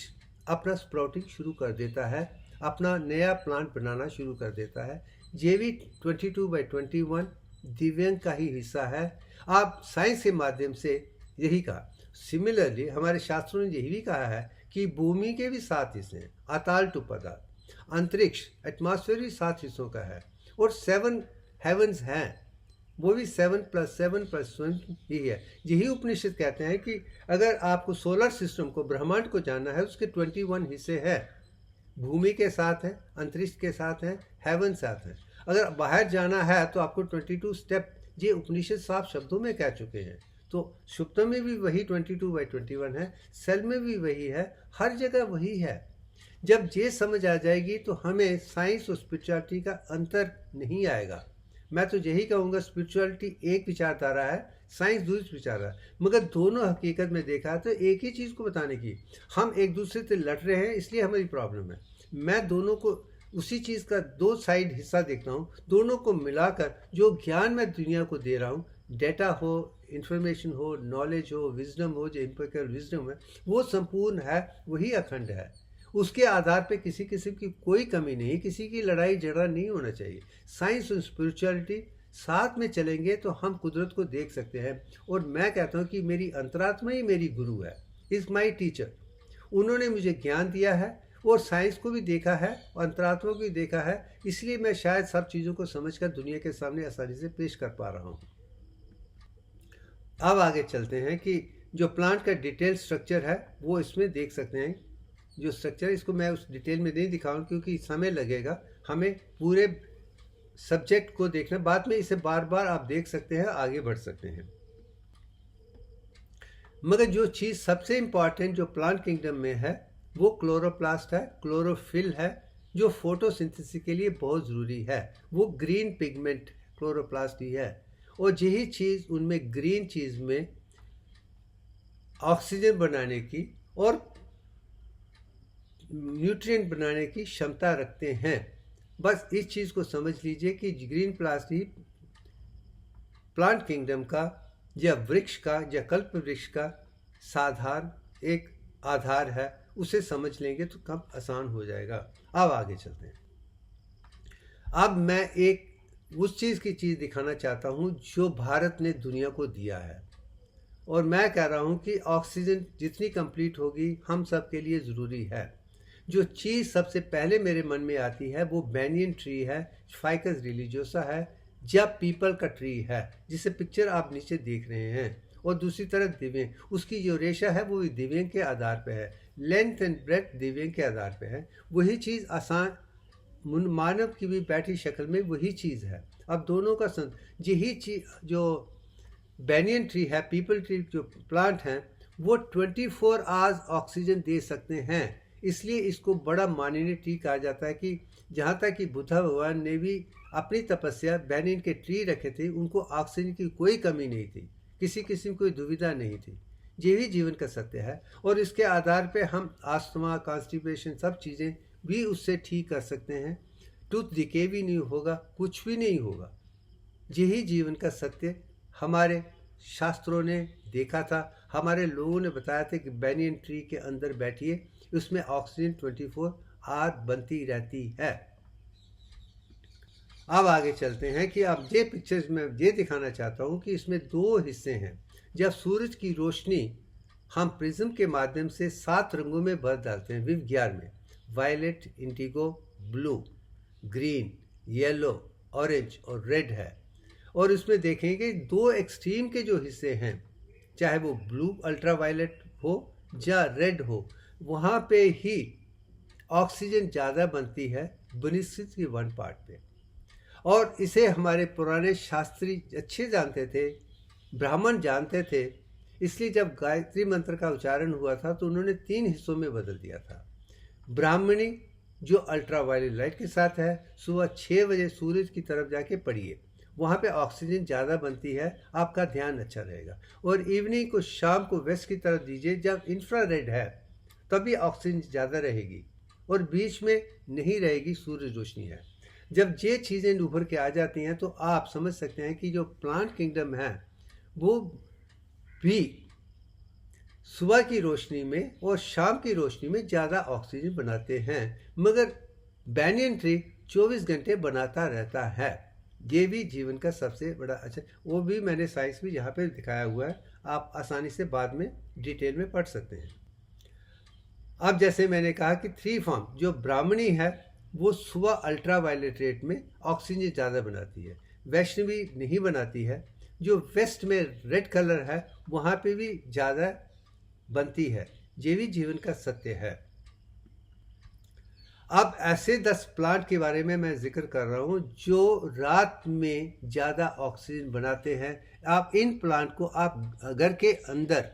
अपना स्प्राउटिंग शुरू कर देता है, अपना नया प्लांट बनाना शुरू कर देता है। ये भी 22/21 दिव्यांग का ही हिस्सा है। आप साइंस के माध्यम से यही कहा। सिमिलरली हमारे शास्त्रों ने यही भी कहा है कि भूमि के भी 7 हिस्से हैं, अताल टू पदार्थ, अंतरिक्ष एटमॉस्फेयर भी 7 हिस्सों का है, और 7 हेवंस हैं, वो भी 7 + 7 + 1 ही है। यही उपनिषद कहते हैं कि अगर आपको सोलर सिस्टम को, ब्रह्मांड को जानना है, उसके 21 हिस्से हैं। भूमि के साथ हैं, अंतरिक्ष के साथ हैं, हेवन साथ हैं। अगर बाहर जाना है तो आपको 22 स्टेप, ये उपनिषद साफ शब्दों में कह चुके हैं। तो सुप्तम में भी वही 22/21 है, सेल में भी वही है, हर जगह वही है। जब ये समझ आ जाएगी तो हमें साइंस और स्पिरिचुअलिटी का अंतर नहीं आएगा। मैं तो यही कहूँगा, स्पिरिचुअलिटी एक विचारधारा है, साइंस दूसरी विचारधारा, मगर दोनों हकीकत में देखा तो एक ही चीज़ को बताने की। हम एक दूसरे से लड़ रहे हैं, इसलिए हमारी प्रॉब्लम है। मैं दोनों को उसी चीज़ का 2 साइड हिस्सा देखता हूँ, दोनों को मिलाकर जो ज्ञान मैं दुनिया को दे रहा हूँ, डेटा हो, इंफॉर्मेशन हो, नॉलेज हो, विजडम हो, जो एम्पिरिकल विजडम है, वो संपूर्ण है, वही अखंड है। उसके आधार पे किसी किस्म की कोई कमी नहीं, किसी की लड़ाई झगड़ा नहीं होना चाहिए। साइंस और स्पिरिचुअलिटी साथ में चलेंगे तो हम कुदरत को देख सकते हैं। और मैं कहता हूँ कि मेरी अंतरात्मा ही मेरी गुरु है, इज़ माई टीचर। उन्होंने मुझे ज्ञान दिया है और साइंस को भी देखा है और अंतरात्मा को भी देखा है, इसलिए मैं शायद सब चीज़ों को समझकर दुनिया के सामने आसानी से पेश कर पा रहा हूँ। अब आगे चलते हैं कि जो प्लांट का डिटेल स्ट्रक्चर है वो इसमें देख सकते हैं। जो स्ट्रक्चर, इसको मैं उस डिटेल में नहीं दिखाऊँ क्योंकि समय लगेगा, हमें पूरे सब्जेक्ट को देखना, बाद में इसे बार बार आप देख सकते हैं, आगे बढ़ सकते हैं। मगर जो चीज़ सबसे इम्पॉर्टेंट जो प्लांट किंगडम में है वो क्लोरोप्लास्ट है, क्लोरोफिल है, जो फोटोसिंथेसिस के लिए बहुत ज़रूरी है। वो ग्रीन पिगमेंट क्लोरोप्लास्ट ही है, और यही चीज़ उनमें, ग्रीन चीज़ में ऑक्सीजन बनाने की और न्यूट्रिएंट बनाने की क्षमता रखते हैं। बस इस चीज़ को समझ लीजिए कि ग्रीन प्लास्ट ही प्लांट किंगडम का या वृक्ष का या कल्प वृक्ष का साधारण एक आधार है। उसे समझ लेंगे तो कम आसान हो जाएगा। अब आगे चलते हैं। अब मैं एक उस चीज़ की चीज़ दिखाना चाहता हूँ जो भारत ने दुनिया को दिया है, और मैं कह रहा हूँ कि ऑक्सीजन जितनी कंप्लीट होगी हम सब के लिए ज़रूरी है। जो चीज़ सबसे पहले मेरे मन में आती है वो बैनियन ट्री है, फाइकस रिलीजियोसा है, या पीपल का ट्री है, जिसे पिक्चर आप नीचे देख रहे हैं। और दूसरी तरफ दिव्यांग, उसकी जो रेशा है वो भी दिव्यांग के आधार पे है, लेंथ एंड ब्रेथ दिव्यांग के आधार पे है। वही चीज़ आसान मानव की भी बैठी शक्ल में वही चीज़ है। अब दोनों का यही चीज़ जो बैनियन ट्री है, पीपल ट्री जो प्लांट हैं, वो 24 आवर्स ऑक्सीजन दे सकते हैं। इसलिए इसको बड़ा माननीय ट्री कहा जाता है कि जहाँ तक कि बुद्धा भगवान ने भी अपनी तपस्या बैनियन के ट्री रखे थे, उनको ऑक्सीजन की कोई कमी नहीं थी, किसी किस्म की कोई दुविधा नहीं थी। ये भी जीवन का सत्य है, और इसके आधार पे हम आस्थमा, कॉन्स्टिपेशन, सब चीज़ें भी उससे ठीक कर सकते हैं। टूथ डिके भी नहीं होगा, कुछ भी नहीं होगा। यही जीवन का सत्य हमारे शास्त्रों ने देखा था, हमारे लोगों ने बताया था कि बैनियन ट्री के अंदर बैठिए, उसमें ऑक्सीजन 24 आवर बनती रहती है। अब आगे चलते हैं कि अब ये पिक्चर्स में ये दिखाना चाहता हूँ कि इसमें 2 हिस्से हैं। जब सूरज की रोशनी हम प्रिज्म के माध्यम से 7 रंगों में भर डालते हैं, विव 11 में, violet, indigo, blue, green, yellow, orange और रेड है। और उसमें देखेंगे 2 एक्सट्रीम के जो हिस्से हैं, चाहे वो ब्लू अल्ट्रावायलेट हो या रेड हो, वहाँ पे ही ऑक्सीजन ज़्यादा बनती है बनिस्पत की 1 पार्ट पे। और इसे हमारे पुराने शास्त्री अच्छे जानते थे, ब्राह्मण जानते थे। इसलिए जब गायत्री मंत्र का उच्चारण हुआ था तो उन्होंने 3 हिस्सों में बदल दिया था। ब्राह्मणी जो अल्ट्रावायलेट लाइट के साथ है, सुबह 6 बजे सूरज की तरफ जाके पढ़िए, वहाँ पे ऑक्सीजन ज़्यादा बनती है, आपका ध्यान अच्छा रहेगा। और इवनिंग को, शाम को वेस्ट की तरफ दीजिए, जब इंफ्रारेड है तभी ऑक्सीजन ज़्यादा रहेगी और बीच में नहीं रहेगी, सूरज रोशनी है। जब ये चीज़ें उभर के आ जाती हैं तो आप समझ सकते हैं कि जो प्लांट किंगडम है वो भी सुबह की रोशनी में और शाम की रोशनी में ज़्यादा ऑक्सीजन बनाते हैं, मगर बैनियन ट्री 24 घंटे बनाता रहता है। ये भी जीवन का सबसे बड़ा अच्छा, वो भी मैंने साइंस भी यहाँ पे दिखाया हुआ है, आप आसानी से बाद में डिटेल में पढ़ सकते हैं। अब जैसे मैंने कहा कि 3 फॉर्म, जो ब्राह्मणी है वो सुबह अल्ट्रावायलेट रेट में ऑक्सीजन ज़्यादा बनाती है, वैष्णवी नहीं बनाती है। जो वेस्ट में रेड कलर है वहाँ पे भी ज़्यादा बनती है। ये भी जीवन का सत्य है। अब ऐसे 10 प्लांट के बारे में मैं जिक्र कर रहा हूँ जो रात में ज़्यादा ऑक्सीजन बनाते हैं। आप इन प्लांट को आप घर के अंदर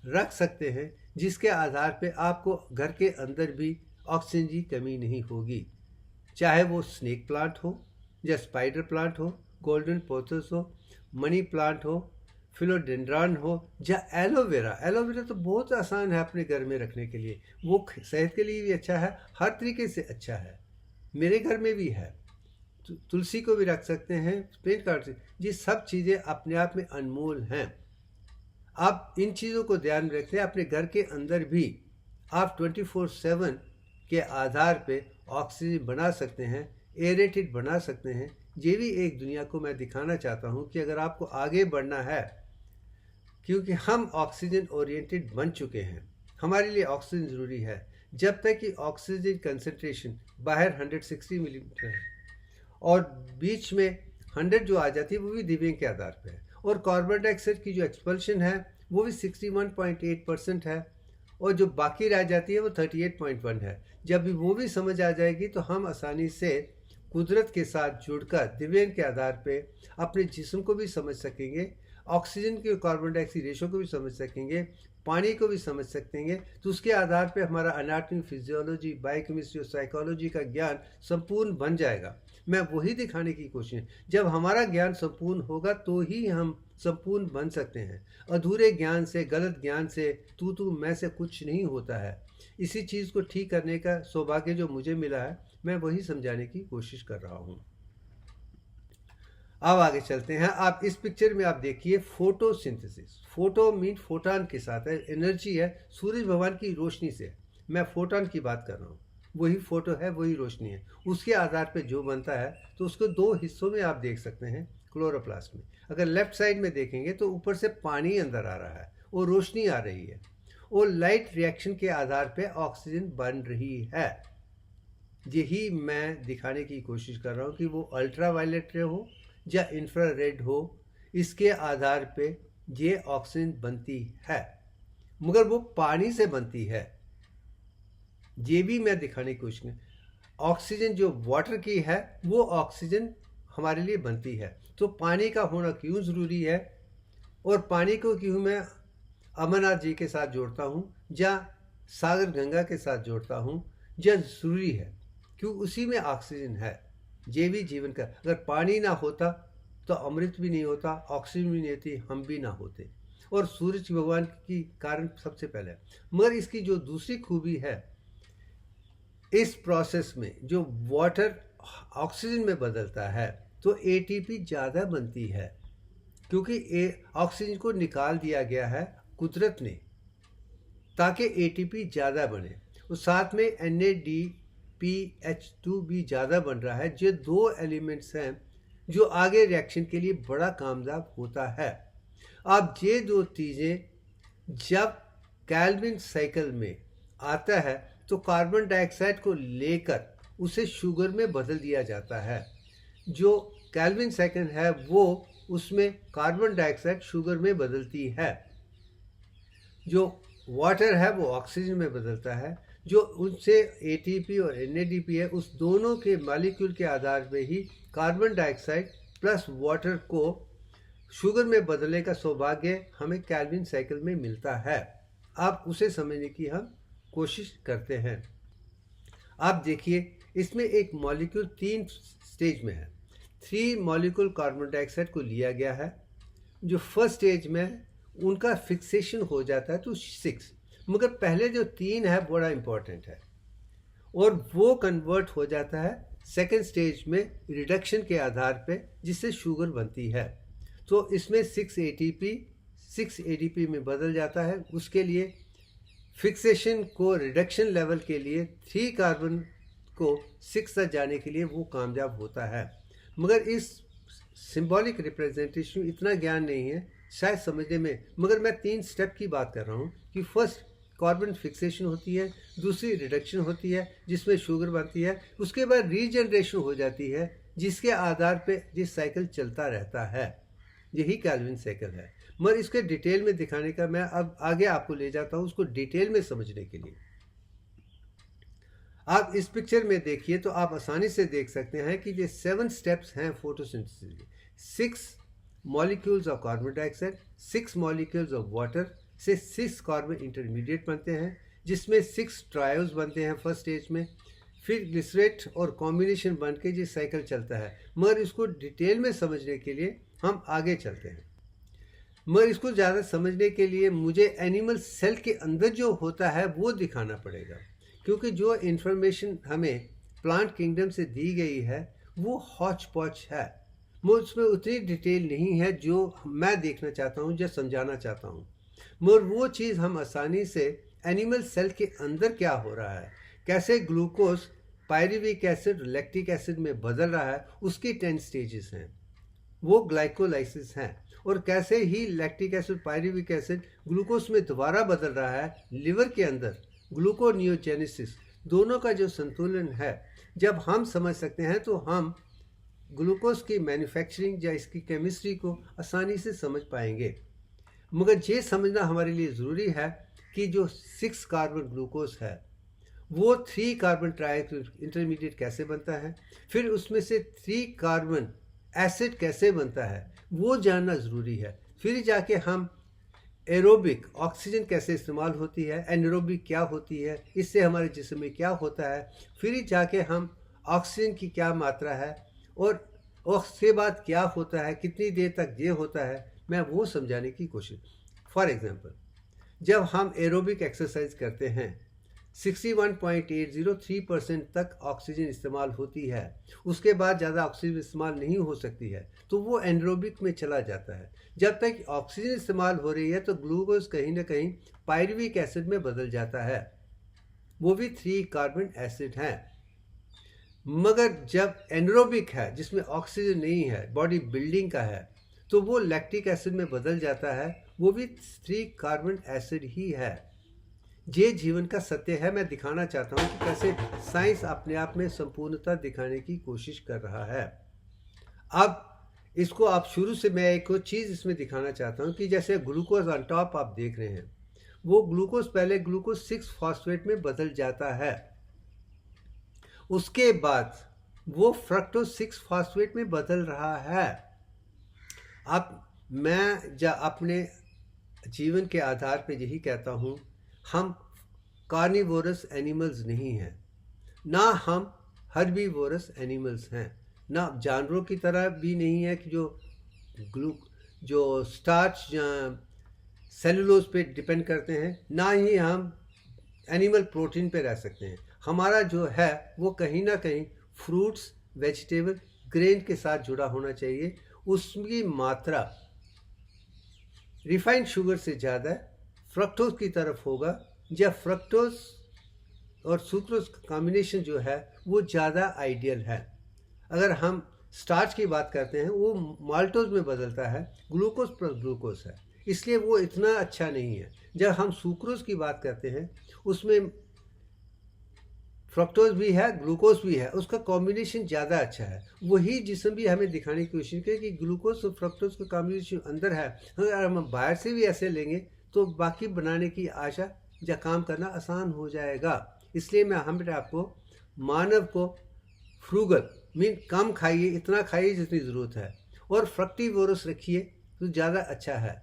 रख सकते हैं, जिसके आधार पे आपको घर के अंदर भी ऑक्सीजन की कमी नहीं होगी। चाहे वो स्नेक प्लांट हो या स्पाइडर प्लांट हो, गोल्डन पोथस हो, मनी प्लांट हो, फिलोडेंड्रॉन हो या एलोवेरा। एलोवेरा तो बहुत आसान है अपने घर में रखने के लिए, वो सेहत के लिए भी अच्छा है, हर तरीके से अच्छा है। मेरे घर में भी है, तुलसी को भी रख सकते हैं, स्पेन कार्ड से। ये सब चीज़ें अपने आप में अनमोल हैं। आप इन चीज़ों को ध्यान में रखते हैं, अपने घर के अंदर भी आप 24/7 के आधार पे ऑक्सीजन बना सकते हैं, एरेटेड बना सकते हैं। ये भी एक दुनिया को मैं दिखाना चाहता हूँ कि अगर आपको आगे बढ़ना है, क्योंकि हम ऑक्सीजन ओरिएंटेड बन चुके हैं, हमारे लिए ऑक्सीजन ज़रूरी है। जब तक कि ऑक्सीजन कंसंट्रेशन बाहर 160 मिलीमीटर है और बीच में 100 जो आ जाती है वो भी दिव्यांग के आधार पे है, और कार्बन डाइऑक्साइड की जो एक्सपल्शन है वो भी 61.8% है, और जो बाकी रह जाती है वो 38.1 है। जब भी वो भी समझ आ जाएगी तो हम आसानी से कुदरत के साथ जुड़कर दिव्यांग के आधार पे अपने जिस्म को भी समझ सकेंगे, ऑक्सीजन के कार्बन डाइऑक्साइड रेशो को भी समझ सकेंगे, पानी को भी समझ सकेंगे। तो उसके आधार पे हमारा एनाटॉमी, फिजियोलॉजी, बायोकेमिस्ट्री और साइकोलॉजी का ज्ञान संपूर्ण बन जाएगा। मैं वही दिखाने की कोशिश, जब हमारा ज्ञान संपूर्ण होगा तो ही हम संपूर्ण बन सकते हैं। अधूरे ज्ञान से, गलत ज्ञान से, तू मैं से कुछ नहीं होता है। इसी चीज़ को ठीक करने का सौभाग्य जो मुझे मिला है, मैं वही समझाने की कोशिश कर रहा हूँ। अब आगे चलते हैं। आप इस पिक्चर में आप देखिए फोटोसिंथेसिस। फोटो मीन फोटॉन के साथ है, एनर्जी है, सूरज भगवान की रोशनी से। मैं फोटॉन की बात कर रहा हूँ, वही फोटो है, वही रोशनी है। उसके आधार पे जो बनता है तो उसको 2 हिस्सों में आप देख सकते हैं क्लोरोप्लास्ट में। अगर लेफ्ट साइड में देखेंगे तो ऊपर से पानी अंदर आ रहा है और रोशनी आ रही है, और लाइट रिएक्शन के आधार पे ऑक्सीजन बन रही है। यही मैं दिखाने की कोशिश कर रहा हूँ कि वो अल्ट्रावायलेट रे हो या इंफ्रारेड हो, इसके आधार पे ये ऑक्सीजन बनती है, मगर वो पानी से बनती है। ये भी मैं दिखाने की कोशिश कर, ऑक्सीजन जो वाटर की है वो ऑक्सीजन हमारे लिए बनती है। तो पानी का होना क्यों ज़रूरी है, और पानी को क्यों मैं अमरनाथ जी के साथ जोड़ता हूँ या सागर गंगा के साथ जोड़ता हूँ, यह ज़रूरी है क्यों उसी में ऑक्सीजन है। ये भी जीवन का, अगर पानी ना होता तो अमृत भी नहीं होता, ऑक्सीजन भी नहीं होती, हम भी ना होते। और सूरज भगवान की कारण सबसे पहले, मगर इसकी जो दूसरी खूबी है, इस प्रोसेस में जो वाटर ऑक्सीजन में बदलता है तो एटीपी ज़्यादा बनती है, क्योंकि ऑक्सीजन को निकाल दिया गया है कुदरत ने ताकि एटीपी ज़्यादा बने, और साथ में NADPH2 भी ज़्यादा बन रहा है। ये 2 एलिमेंट्स हैं जो आगे रिएक्शन के लिए बड़ा कामयाब होता है। अब ये 2 चीज़ें जब कैल्विन साइकिल में आता है तो कार्बन डाइऑक्साइड को लेकर उसे शुगर में बदल दिया जाता है। जो कैल्विन साइकिल है वो उसमें कार्बन डाइऑक्साइड शुगर में बदलती है। जो वाटर है वो ऑक्सीजन में बदलता है, जो उनसे एटीपी और एनएडीपी है उस दोनों के मॉलिक्यूल के आधार पे ही कार्बन डाइऑक्साइड प्लस वाटर को शुगर में बदलने का सौभाग्य हमें केल्विन साइकिल में मिलता है। आप उसे समझने की हम कोशिश करते हैं। आप देखिए इसमें एक मॉलिक्यूल 3 स्टेज में है। 3 मॉलिक्यूल कार्बन डाइऑक्साइड को लिया गया है, जो फर्स्ट स्टेज में उनका फिक्सेशन हो जाता है तो 6, मगर पहले जो 3 है बड़ा इंपॉर्टेंट है और वो कन्वर्ट हो जाता है सेकेंड स्टेज में रिडक्शन के आधार पे, जिससे शुगर बनती है। तो इसमें 6 ADP में बदल जाता है। उसके लिए फिक्सेशन को रिडक्शन लेवल के लिए 3 कार्बन को 6 तक जाने के लिए वो कामयाब होता है। मगर इस सिंबॉलिक रिप्रेजेंटेशन इतना ज्ञान नहीं है शायद समझने में, मगर मैं 3 स्टेप की बात कर रहा हूँ कि फर्स्ट कार्बन फिक्सेशन होती है, दूसरी रिडक्शन होती है जिसमें शुगर बनती है, उसके बाद रीजनरेशन हो जाती है जिसके आधार पे जिस साइकिल चलता रहता है, यही केल्विन साइकिल है। मगर इसके डिटेल में दिखाने का मैं अब आगे आपको ले जाता हूँ उसको डिटेल में समझने के लिए। आप इस पिक्चर में देखिए तो आप आसानी से देख सकते हैं कि ये 7 स्टेप्स हैं फोटोसिंथेसिस के। 6 molecules of carbon dioxide, 6 molecules of water से 6 कार्बन इंटरमीडिएट बनते हैं, जिसमें 6 ट्रायोज बनते हैं फर्स्ट स्टेज में, फिर ग्लिसरेट और कॉम्बिनेशन बन के ये साइकिल चलता है। मगर इसको डिटेल में समझने के लिए हम आगे चलते हैं। मगर इसको ज़्यादा समझने के लिए मुझे एनिमल सेल के अंदर जो होता है वो दिखाना पड़ेगा, क्योंकि जो इन्फॉर्मेशन हमें प्लांट किंगडम से दी गई है वो हॉच पॉच है, वो उसमें उतनी डिटेल नहीं है जो मैं देखना चाहता हूँ, जो समझाना चाहता हूँ। मगर वो चीज़ हम आसानी से एनिमल सेल के अंदर क्या हो रहा है, कैसे glucose pyruvic acid lactic acid में बदल रहा है, उसकी 10 स्टेजेस हैं, वो ग्लाइकोलाइसिस हैं, और कैसे ही lactic acid pyruvic acid glucose में दोबारा बदल रहा है लिवर के अंदर, ग्लूकोनियोजेनेसिस, दोनों का जो संतुलन है जब हम समझ सकते हैं तो हम ग्लूकोज की मैन्युफैक्चरिंग या इसकी केमिस्ट्री को आसानी से समझ पाएंगे। मगर ये समझना हमारे लिए ज़रूरी है कि जो 6 कार्बन ग्लूकोज है वो 3 कार्बन ट्राई इंटरमीडिएट कैसे बनता है, फिर उसमें से 3 कार्बन एसिड कैसे बनता है वो जानना ज़रूरी है। फिर जाके हम एरोबिक ऑक्सीजन कैसे इस्तेमाल होती है, एनरोबिक क्या होती है, इससे हमारे जिस्म में क्या होता है, फिर जाके हम ऑक्सीजन की क्या मात्रा है और उसके बाद क्या होता है, कितनी देर तक ये होता है, मैं वो समझाने की कोशिश। फॉर एग्जांपल, जब हम एरोबिक एक्सरसाइज करते हैं 61.803% तक ऑक्सीजन इस्तेमाल होती है, उसके बाद ज़्यादा ऑक्सीजन इस्तेमाल नहीं हो सकती है तो वो एनरोबिक में चला जाता है। जब तक ऑक्सीजन इस्तेमाल हो रही है तो ग्लूकोज कहीं ना कहीं पायरुविक एसिड में बदल जाता है, वो भी 3 कार्बन एसिड हैं। मगर जब एनरोबिक है जिसमें ऑक्सीजन नहीं है, बॉडी बिल्डिंग का है, तो वो लैक्टिक एसिड में बदल जाता है, वो भी 3 कार्बन एसिड ही है। ये जीवन का सत्य है। मैं दिखाना चाहता हूँ कि कैसे साइंस अपने आप में संपूर्णता दिखाने की कोशिश कर रहा है। अब इसको आप शुरू से मैं एक चीज़ इसमें दिखाना चाहता हूँ कि जैसे ग्लूकोज ऑन टॉप आप देख रहे हैं, वो ग्लूकोज पहले ग्लूकोज 6 फॉस्फेट में बदल जाता है, उसके बाद वो फ्रक्टोज 6 फॉस्फेट में बदल रहा है। अब मैं अपने जीवन के आधार पे यही कहता हूँ, हम कार्निवोरस एनिमल्स नहीं हैं, ना हम हर्बीवोरस एनिमल्स हैं, ना जानवरों की तरह भी नहीं है कि जो स्टार्च या सेलुलोज पे डिपेंड करते हैं, ना ही हम एनिमल प्रोटीन पे रह सकते हैं। हमारा जो है वो कहीं ना कहीं फ्रूट्स, वेजिटेबल, ग्रेन के साथ जुड़ा होना चाहिए। उसकी मात्रा रिफाइंड शुगर से ज़्यादा फ्रक्टोज की तरफ होगा, या फ्रक्टोज और सुक्रोज का कॉम्बिनेशन जो है वो ज़्यादा आइडियल है। अगर हम स्टार्च की बात करते हैं वो माल्टोज में बदलता है, ग्लूकोज प्लस ग्लूकोज है, इसलिए वो इतना अच्छा नहीं है। जब हम सुक्रोज की बात करते हैं उसमें फ्रक्टोज भी है, ग्लूकोज भी है, उसका कॉम्बिनेशन ज़्यादा अच्छा है। वही जिस्म भी हमें दिखाने की कोशिश की कि ग्लूकोज और फ्रक्टोज का कॉम्बिनेशन अंदर है, अगर हम बाहर से भी ऐसे लेंगे तो बाकी बनाने की आशा या काम करना आसान हो जाएगा। इसलिए मैं हमेशा आपको मानव को फ्रूगल मीन कम खाइए, इतना खाइए जितनी ज़रूरत है, और फ्रक्टिवोरस रखिए तो ज़्यादा अच्छा है।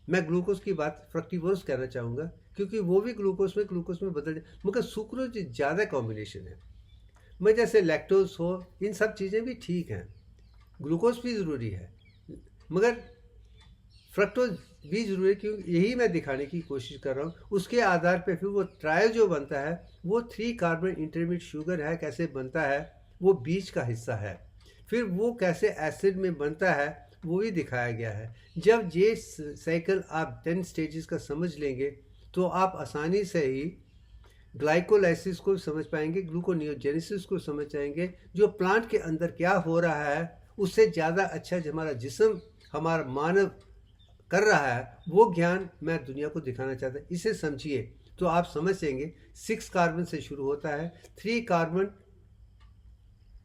मैं ग्लूकोज की बात फ्रक्टिवोरस कहना चाहूँगा क्योंकि वो भी ग्लूकोज में बदल जाए, मगर सुक्रोज ज़्यादा कॉम्बिनेशन है। मैं जैसे लैक्टोज हो, इन सब चीज़ें भी ठीक हैं, ग्लूकोज भी ज़रूरी है, मगर फ्रक्टोज भी ज़रूरी है, क्योंकि यही मैं दिखाने की कोशिश कर रहा हूँ। उसके आधार पे फिर वो ट्रायो जो बनता है वो 3 कार्बन इंटरमीडिएट शुगर है, कैसे बनता है वो बीच का हिस्सा है। फिर वो कैसे एसिड में बनता है वो भी दिखाया गया है। जब ये साइकिल आप 10 स्टेजेस का समझ लेंगे तो आप आसानी से ही ग्लाइकोलाइसिस को समझ पाएंगे, ग्लूकोनियोजेनेसिस को समझ पाएंगे, जो प्लांट के अंदर क्या हो रहा है उससे ज़्यादा अच्छा जो हमारा जिस्म, हमारा मानव कर रहा है, वो ज्ञान मैं दुनिया को दिखाना चाहता हूँ। इसे समझिए तो आप समझ जाएंगे। 6 कार्बन से शुरू होता है, 3 कार्बन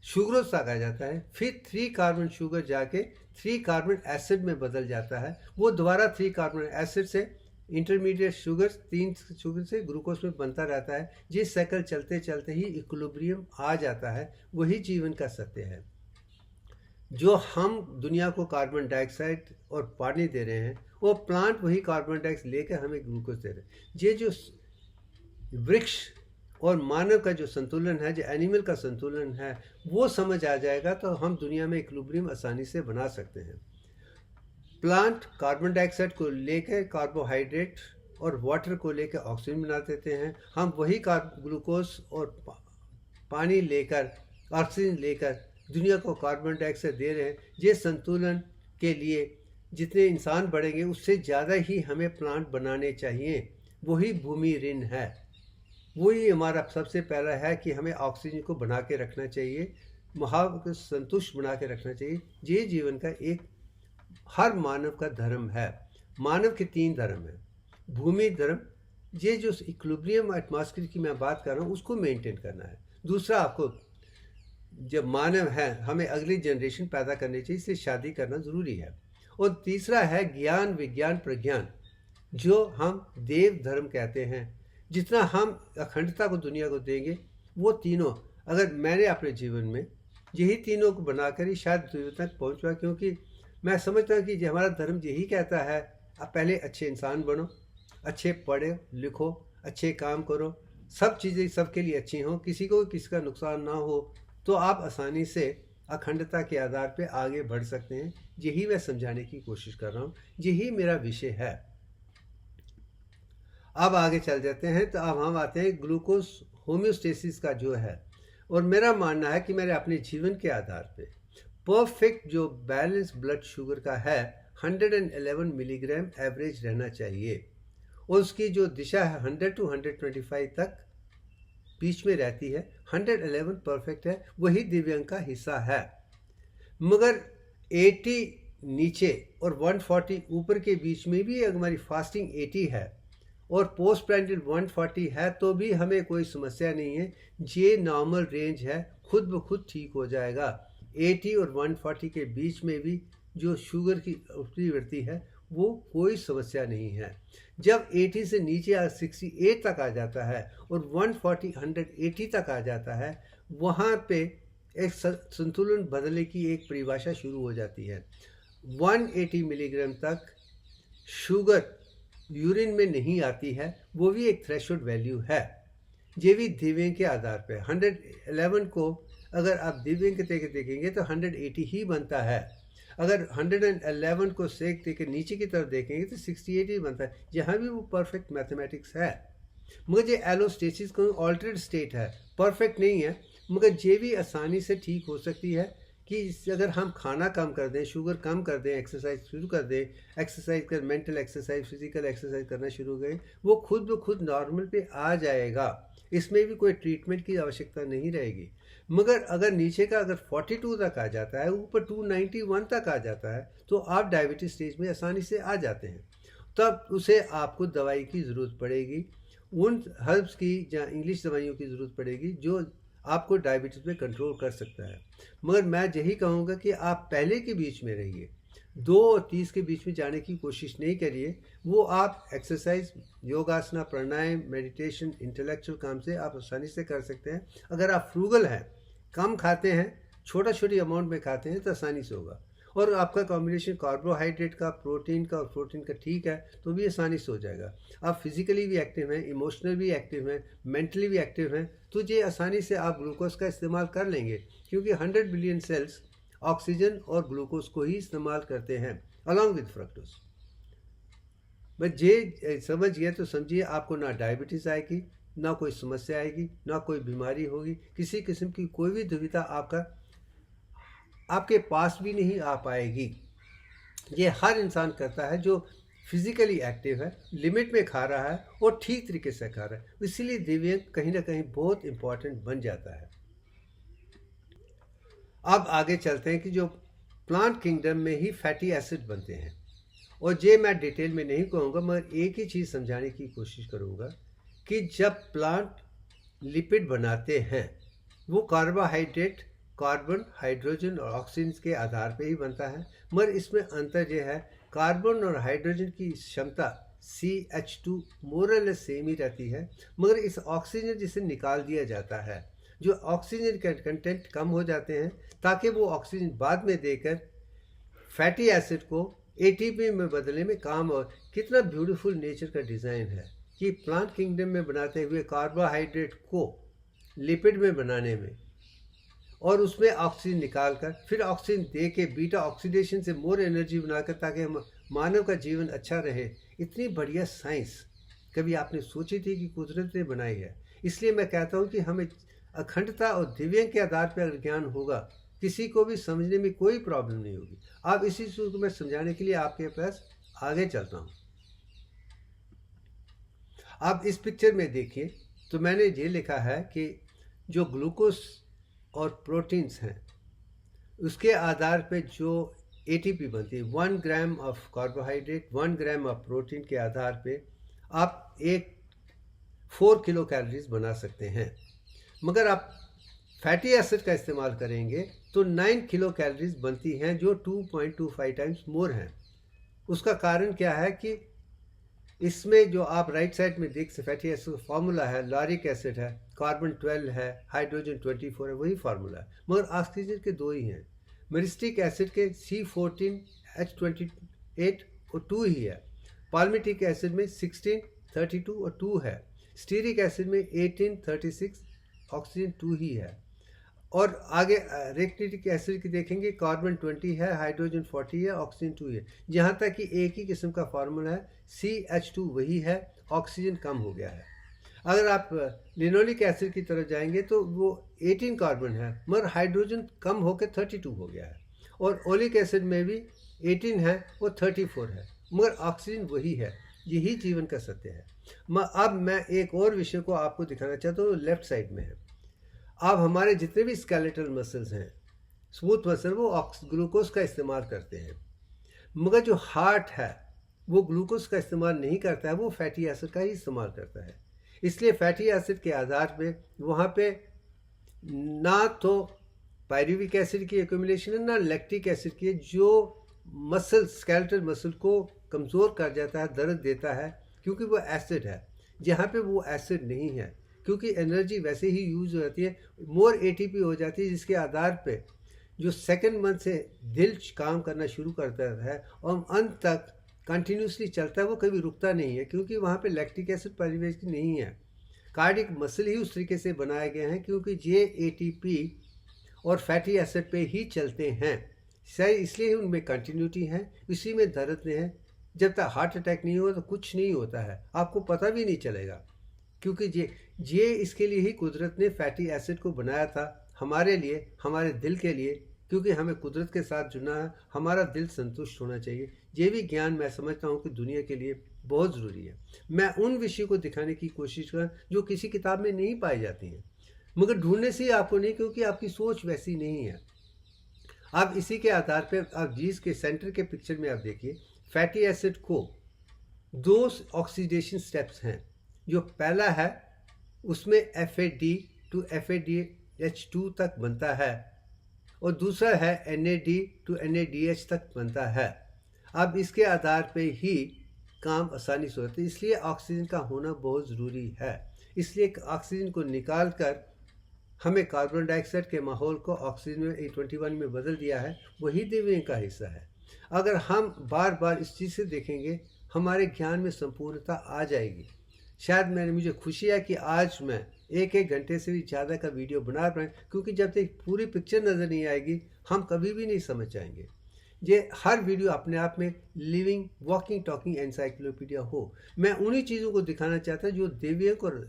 शुगरों तक आ जाता है, फिर 3 कार्बन शुगर जाके 3 कार्बन एसिड में बदल जाता है, वो दोबारा 3 कार्बन एसिड से इंटरमीडिएट शुगर 3 शुगर से ग्लूकोज में बनता रहता है। जिस साइकिल चलते चलते ही इक्विलिब्रियम आ जाता है, वही जीवन का सत्य है। जो हम दुनिया को कार्बन डाइऑक्साइड और पानी दे रहे हैं, वो प्लांट वही कार्बन डाइऑक्साइड लेकर हमें ग्लूकोज दे रहे हैं। ये जो वृक्ष और मानव का जो संतुलन है, जो एनिमल का संतुलन है, वो समझ आ जाएगा तो हम दुनिया में इक्विलिब्रियम आसानी से बना सकते हैं। प्लांट कार्बन डाइऑक्साइड को लेकर कार्बोहाइड्रेट और वाटर को लेकर ऑक्सीजन बना देते हैं। हम वही ग्लूकोज और पानी लेकर, ऑक्सीजन लेकर दुनिया को कार्बन डाइऑक्साइड दे रहे हैं। ये संतुलन के लिए जितने इंसान बढ़ेंगे उससे ज़्यादा ही हमें प्लांट बनाने चाहिए। वही भूमि ऋण है, वही हमारा सबसे पहला है कि हमें ऑक्सीजन को बना के रखना चाहिए, महाव को संतुष्ट बना के रखना चाहिए। ये जीवन का एक हर मानव का धर्म है। मानव के 3 धर्म हैं। भूमि धर्म, ये जो इक्विलिब्रियम एटमॉस्फेयर की मैं बात कर रहा हूँ उसको मेंटेन करना है। दूसरा, आपको जब मानव है हमें अगली जनरेशन पैदा करनी चाहिए, इसलिए शादी करना ज़रूरी है। और तीसरा है ज्ञान, विज्ञान, प्रज्ञान, जो हम देव धर्म कहते हैं। जितना हम अखंडता को दुनिया को देंगे, वो तीनों अगर मैंने अपने जीवन में यही तीनों को बनाकर ही शायद दुनिया तक पहुँच पाया, क्योंकि मैं समझता हूँ कि जो हमारा धर्म यही कहता है, आप पहले अच्छे इंसान बनो, अच्छे पढ़ो लिखो, अच्छे काम करो, सब चीज़ें सबके लिए अच्छी हों, किसी को किसी का नुकसान ना हो, तो आप आसानी से अखंडता के आधार पे आगे बढ़ सकते हैं। यही मैं समझाने की कोशिश कर रहा हूँ, यही मेरा विषय है। अब आगे चल जाते हैं। तो अब हम आते हैं ग्लूकोज होम्योस्टेसिस का जो है, और मेरा मानना है कि मेरे अपने जीवन के आधार पे परफेक्ट जो बैलेंस ब्लड शुगर का है 111 मिलीग्राम एवरेज रहना चाहिए, और उसकी जो दिशा है 100 to 125 तक बीच में रहती है। 111 परफेक्ट है, वही दिव्यांग का हिस्सा है। मगर 80 नीचे और 140 ऊपर के बीच में भी अगर हमारी फास्टिंग 80 है और पोस्ट प्रेंडिल 140 है तो भी हमें कोई समस्या नहीं है। ये नॉर्मल रेंज है, खुद ब खुद ठीक हो जाएगा। 80 और 140 के बीच में भी जो शुगर की प्रवृत्ति है वो कोई समस्या नहीं है। जब 80 से नीचे 68 तक आ जाता है और 140 180 तक आ जाता है, वहाँ पे एक संतुलन बदलने की एक परिभाषा शुरू हो जाती है। 180 मिलीग्राम तक शुगर यूरिन में नहीं आती है, वो भी एक थ्रेशोल्ड वैल्यू है। ये भी दिव्यांग के आधार पे 111 को अगर आप दिव्यांग के तरीके देखेंगे तो 180 ही बनता है। अगर 111 को सेक दे के नीचे की तरफ देखेंगे तो 68 ही बनता है। यहाँ भी वो परफेक्ट मैथमेटिक्स है। मगर ये एलोस्टेसिस को ऑल्टर्ड स्टेट है, परफेक्ट नहीं है, मगर ये भी आसानी से ठीक हो सकती है कि अगर हम खाना कम कर दें, शुगर कम कर दें, एक्सरसाइज शुरू कर दें, एक्सरसाइज कर मेंटल एक्सरसाइज, फिजिकल एक्सरसाइज करना शुरू करें, वो खुद ब खुद नॉर्मल पे आ जाएगा। इसमें भी कोई ट्रीटमेंट की आवश्यकता नहीं रहेगी। मगर अगर नीचे का अगर 42 तक आ जाता है, ऊपर 291 तक आ जाता है, तो आप डायबिटीज स्टेज में आसानी से आ जाते हैं। तब उसे आपको दवाई की ज़रूरत पड़ेगी, उन हर्ब्स की या इंग्लिश दवाइयों की ज़रूरत पड़ेगी जो आपको डायबिटीज़ में कंट्रोल कर सकता है। मगर मैं यही कहूँगा कि आप पहले के बीच में रहिए। 2 और 30 के बीच में जाने की कोशिश नहीं करिए। वो आप एक्सरसाइज, योगासना, प्राणायाम, मेडिटेशन, इंटेलेक्चुअल काम से आप आसानी से कर सकते हैं। अगर आप फ्रूगल हैं, कम खाते हैं, छोटी अमाउंट में खाते हैं, तो आसानी से होगा। और आपका कॉम्बिनेशन कार्बोहाइड्रेट का, प्रोटीन का और प्रोटीन का ठीक है, तो भी आसानी से हो जाएगा। आप फिजिकली भी एक्टिव हैं, इमोशनल भी एक्टिव हैं, मेंटली भी एक्टिव हैं, तो ये आसानी से आप ग्लूकोज का इस्तेमाल कर लेंगे, क्योंकि 100 बिलियन सेल्स ऑक्सीजन और ग्लूकोज को ही इस्तेमाल करते हैं अलॉन्ग विद फ्रक्टोज। बस ये समझ गए तो समझिए आपको ना डायबिटीज़ आएगी, ना कोई समस्या आएगी, ना कोई बीमारी होगी, किसी किस्म की कोई भी दुविधा आपके पास भी नहीं आ पाएगी। ये हर इंसान करता है जो फिजिकली एक्टिव है, लिमिट में खा रहा है और ठीक तरीके से खा रहा है, इसीलिए दिव्यांग कहीं ना कहीं बहुत इंपॉर्टेंट बन जाता है। अब आगे चलते हैं कि जो प्लांट किंगडम में ही फैटी एसिड बनते हैं, और ये मैं डिटेल में नहीं कहूँगा, मगर एक ही चीज़ समझाने की कोशिश करूँगा कि जब प्लांट लिपिड बनाते हैं वो कार्बोहाइड्रेट कार्बन, हाइड्रोजन और ऑक्सीजन के आधार पर ही बनता है, मगर इसमें अंतर यह है कार्बन और हाइड्रोजन की क्षमता CH2 मोरलेस सेम ही रहती है, मगर इस ऑक्सीजन जिसे निकाल दिया जाता है, जो ऑक्सीजन के कंटेंट कम हो जाते हैं, ताकि वो ऑक्सीजन बाद में देकर फैटी एसिड को ATP में बदलने में काम। और कितना ब्यूटीफुल नेचर का डिज़ाइन है कि प्लांट किंगडम में बनाते हुए कार्बोहाइड्रेट को लिपिड में बनाने में और उसमें ऑक्सीजन निकालकर फिर ऑक्सीजन दे के बीटा ऑक्सीडेशन से मोर एनर्जी बनाकर, ताकि मानव का जीवन अच्छा रहे। इतनी बढ़िया साइंस कभी आपने सोची थी कि कुदरत ने बनाई है। इसलिए मैं कहता हूँ कि हमें अखंडता और दिव्यांग के आधार पर अगर ज्ञान होगा, किसी को भी समझने में कोई प्रॉब्लम नहीं होगी। अब इसी चीज़ को मैं समझाने के लिए आपके पास आगे चलता हूँ। आप इस पिक्चर में देखिए तो मैंने ये लिखा है कि जो ग्लूकोज और प्रोटीन्स हैं उसके आधार पे जो ATP बनती है, 1 gram of carbohydrate, 1 gram of protein के आधार पे आप 4 किलो कैलोरीज बना सकते हैं। मगर आप फैटी एसिड का इस्तेमाल करेंगे तो 9 किलो कैलोरीज बनती हैं, जो 2.25 टाइम्स मोर हैं। उसका कारण क्या है कि इसमें जो आप राइट साइड में देख सकते, फैटी एसिड फार्मूला है, लॉरिक एसिड है, कार्बन 12 है, हाइड्रोजन 24 है, वही फार्मूला है, मगर ऑक्सीजन के 2 ही हैं। मेरिस्टिक एसिड के C14 H28 और 2 ही है। पाल्मिटिक एसिड में 16 32 और 2 है। स्टीरिक एसिड में 18 36, ऑक्सीजन 2 ही है। और आगे रेक्टिक एसिड की देखेंगे, कार्बन 20 है, हाइड्रोजन 40 है, ऑक्सीजन 2 है। यहाँ तक कि एक ही किस्म का फार्मूला है, CH2 वही है, ऑक्सीजन कम हो गया है। अगर आप लिनोलिक एसिड की तरफ जाएंगे तो वो 18 कार्बन है, मगर हाइड्रोजन कम होकर 32 हो गया है। और ओलिक एसिड में भी 18 है, वो 34 है, मगर ऑक्सीजन वही है। यही जीवन का सत्य है। अब मैं एक और विषय को आपको दिखाना चाहता हूँ, लेफ्ट साइड में है। अब हमारे जितने भी स्केलेटल मसल्स हैं, स्मूथ मसल, वो ग्लूकोज का इस्तेमाल करते हैं, मगर जो हार्ट है वो ग्लूकोज का इस्तेमाल नहीं करता है, वो फैटी एसिड का ही इस्तेमाल करता है। इसलिए फैटी एसिड के आधार पे वहाँ पे ना तो पायरुविक एसिड की एक्यूमुलेशन है, ना लैक्टिक एसिड की, जो मसल, स्केलेटल मसल को कमज़ोर कर जाता है, दर्द देता है, क्योंकि वो एसिड है। जहाँ पे वो एसिड नहीं है, क्योंकि एनर्जी वैसे ही यूज़ हो जाती है, मोर ATP हो जाती है, जिसके आधार पे जो सेकंड मंथ से दिल काम करना शुरू करता है और अंत तक कंटिन्यूसली चलता है, वो कभी रुकता नहीं है, क्योंकि वहाँ पे लैक्टिक एसिड परिवेश की नहीं है। कार्डिक मसल ही उस तरीके से बनाए गए हैं, क्योंकि ये ATP और फैटी एसिड पे ही चलते हैं, शायद इसलिए उनमें कंटिन्यूटी है, इसी में दर्द है। जब तक हार्ट अटैक नहीं हो तो कुछ नहीं होता है, आपको पता भी नहीं चलेगा, क्योंकि ये इसके लिए ही कुदरत ने फैटी एसिड को बनाया था, हमारे लिए, हमारे दिल के लिए, क्योंकि हमें कुदरत के साथ जुड़ना है, हमारा दिल संतुष्ट होना चाहिए। ये भी ज्ञान मैं समझता हूँ कि दुनिया के लिए बहुत ज़रूरी है। मैं उन विषयों को दिखाने की कोशिश कर जो किसी किताब में नहीं पाई जाती हैं, मगर ढूंढने से ही आपको नहीं, क्योंकि आपकी सोच वैसी नहीं है। अब इसी के आधार पर आप जीस के सेंटर के पिक्चर में आप देखिए, फैटी एसिड को 2 ऑक्सीडेशन स्टेप्स हैं। जो पहला है उसमें FAD to FADH2 तक बनता है, और दूसरा है NAD to NADH तक बनता है। अब इसके आधार पे ही काम आसानी से होता है, इसलिए ऑक्सीजन का होना बहुत ज़रूरी है। इसलिए ऑक्सीजन को निकाल कर हमें कार्बन डाइऑक्साइड के माहौल को ऑक्सीजन में A21 में बदल दिया है, वही दिव्यांग का हिस्सा है। अगर हम बार बार इस चीज़ से देखेंगे, हमारे ज्ञान में संपूर्णता आ जाएगी। शायद मुझे खुशी है कि आज मैं एक घंटे से भी ज़्यादा का वीडियो बना पाए, क्योंकि जब तक पूरी पिक्चर नज़र नहीं आएगी हम कभी भी नहीं समझ जाएंगे। ये हर वीडियो अपने आप में लिविंग वॉकिंग टॉकिंग एनसाइक्लोपीडिया हो। मैं उन्हीं चीज़ों को दिखाना चाहता हूँ जो दिव्यांग और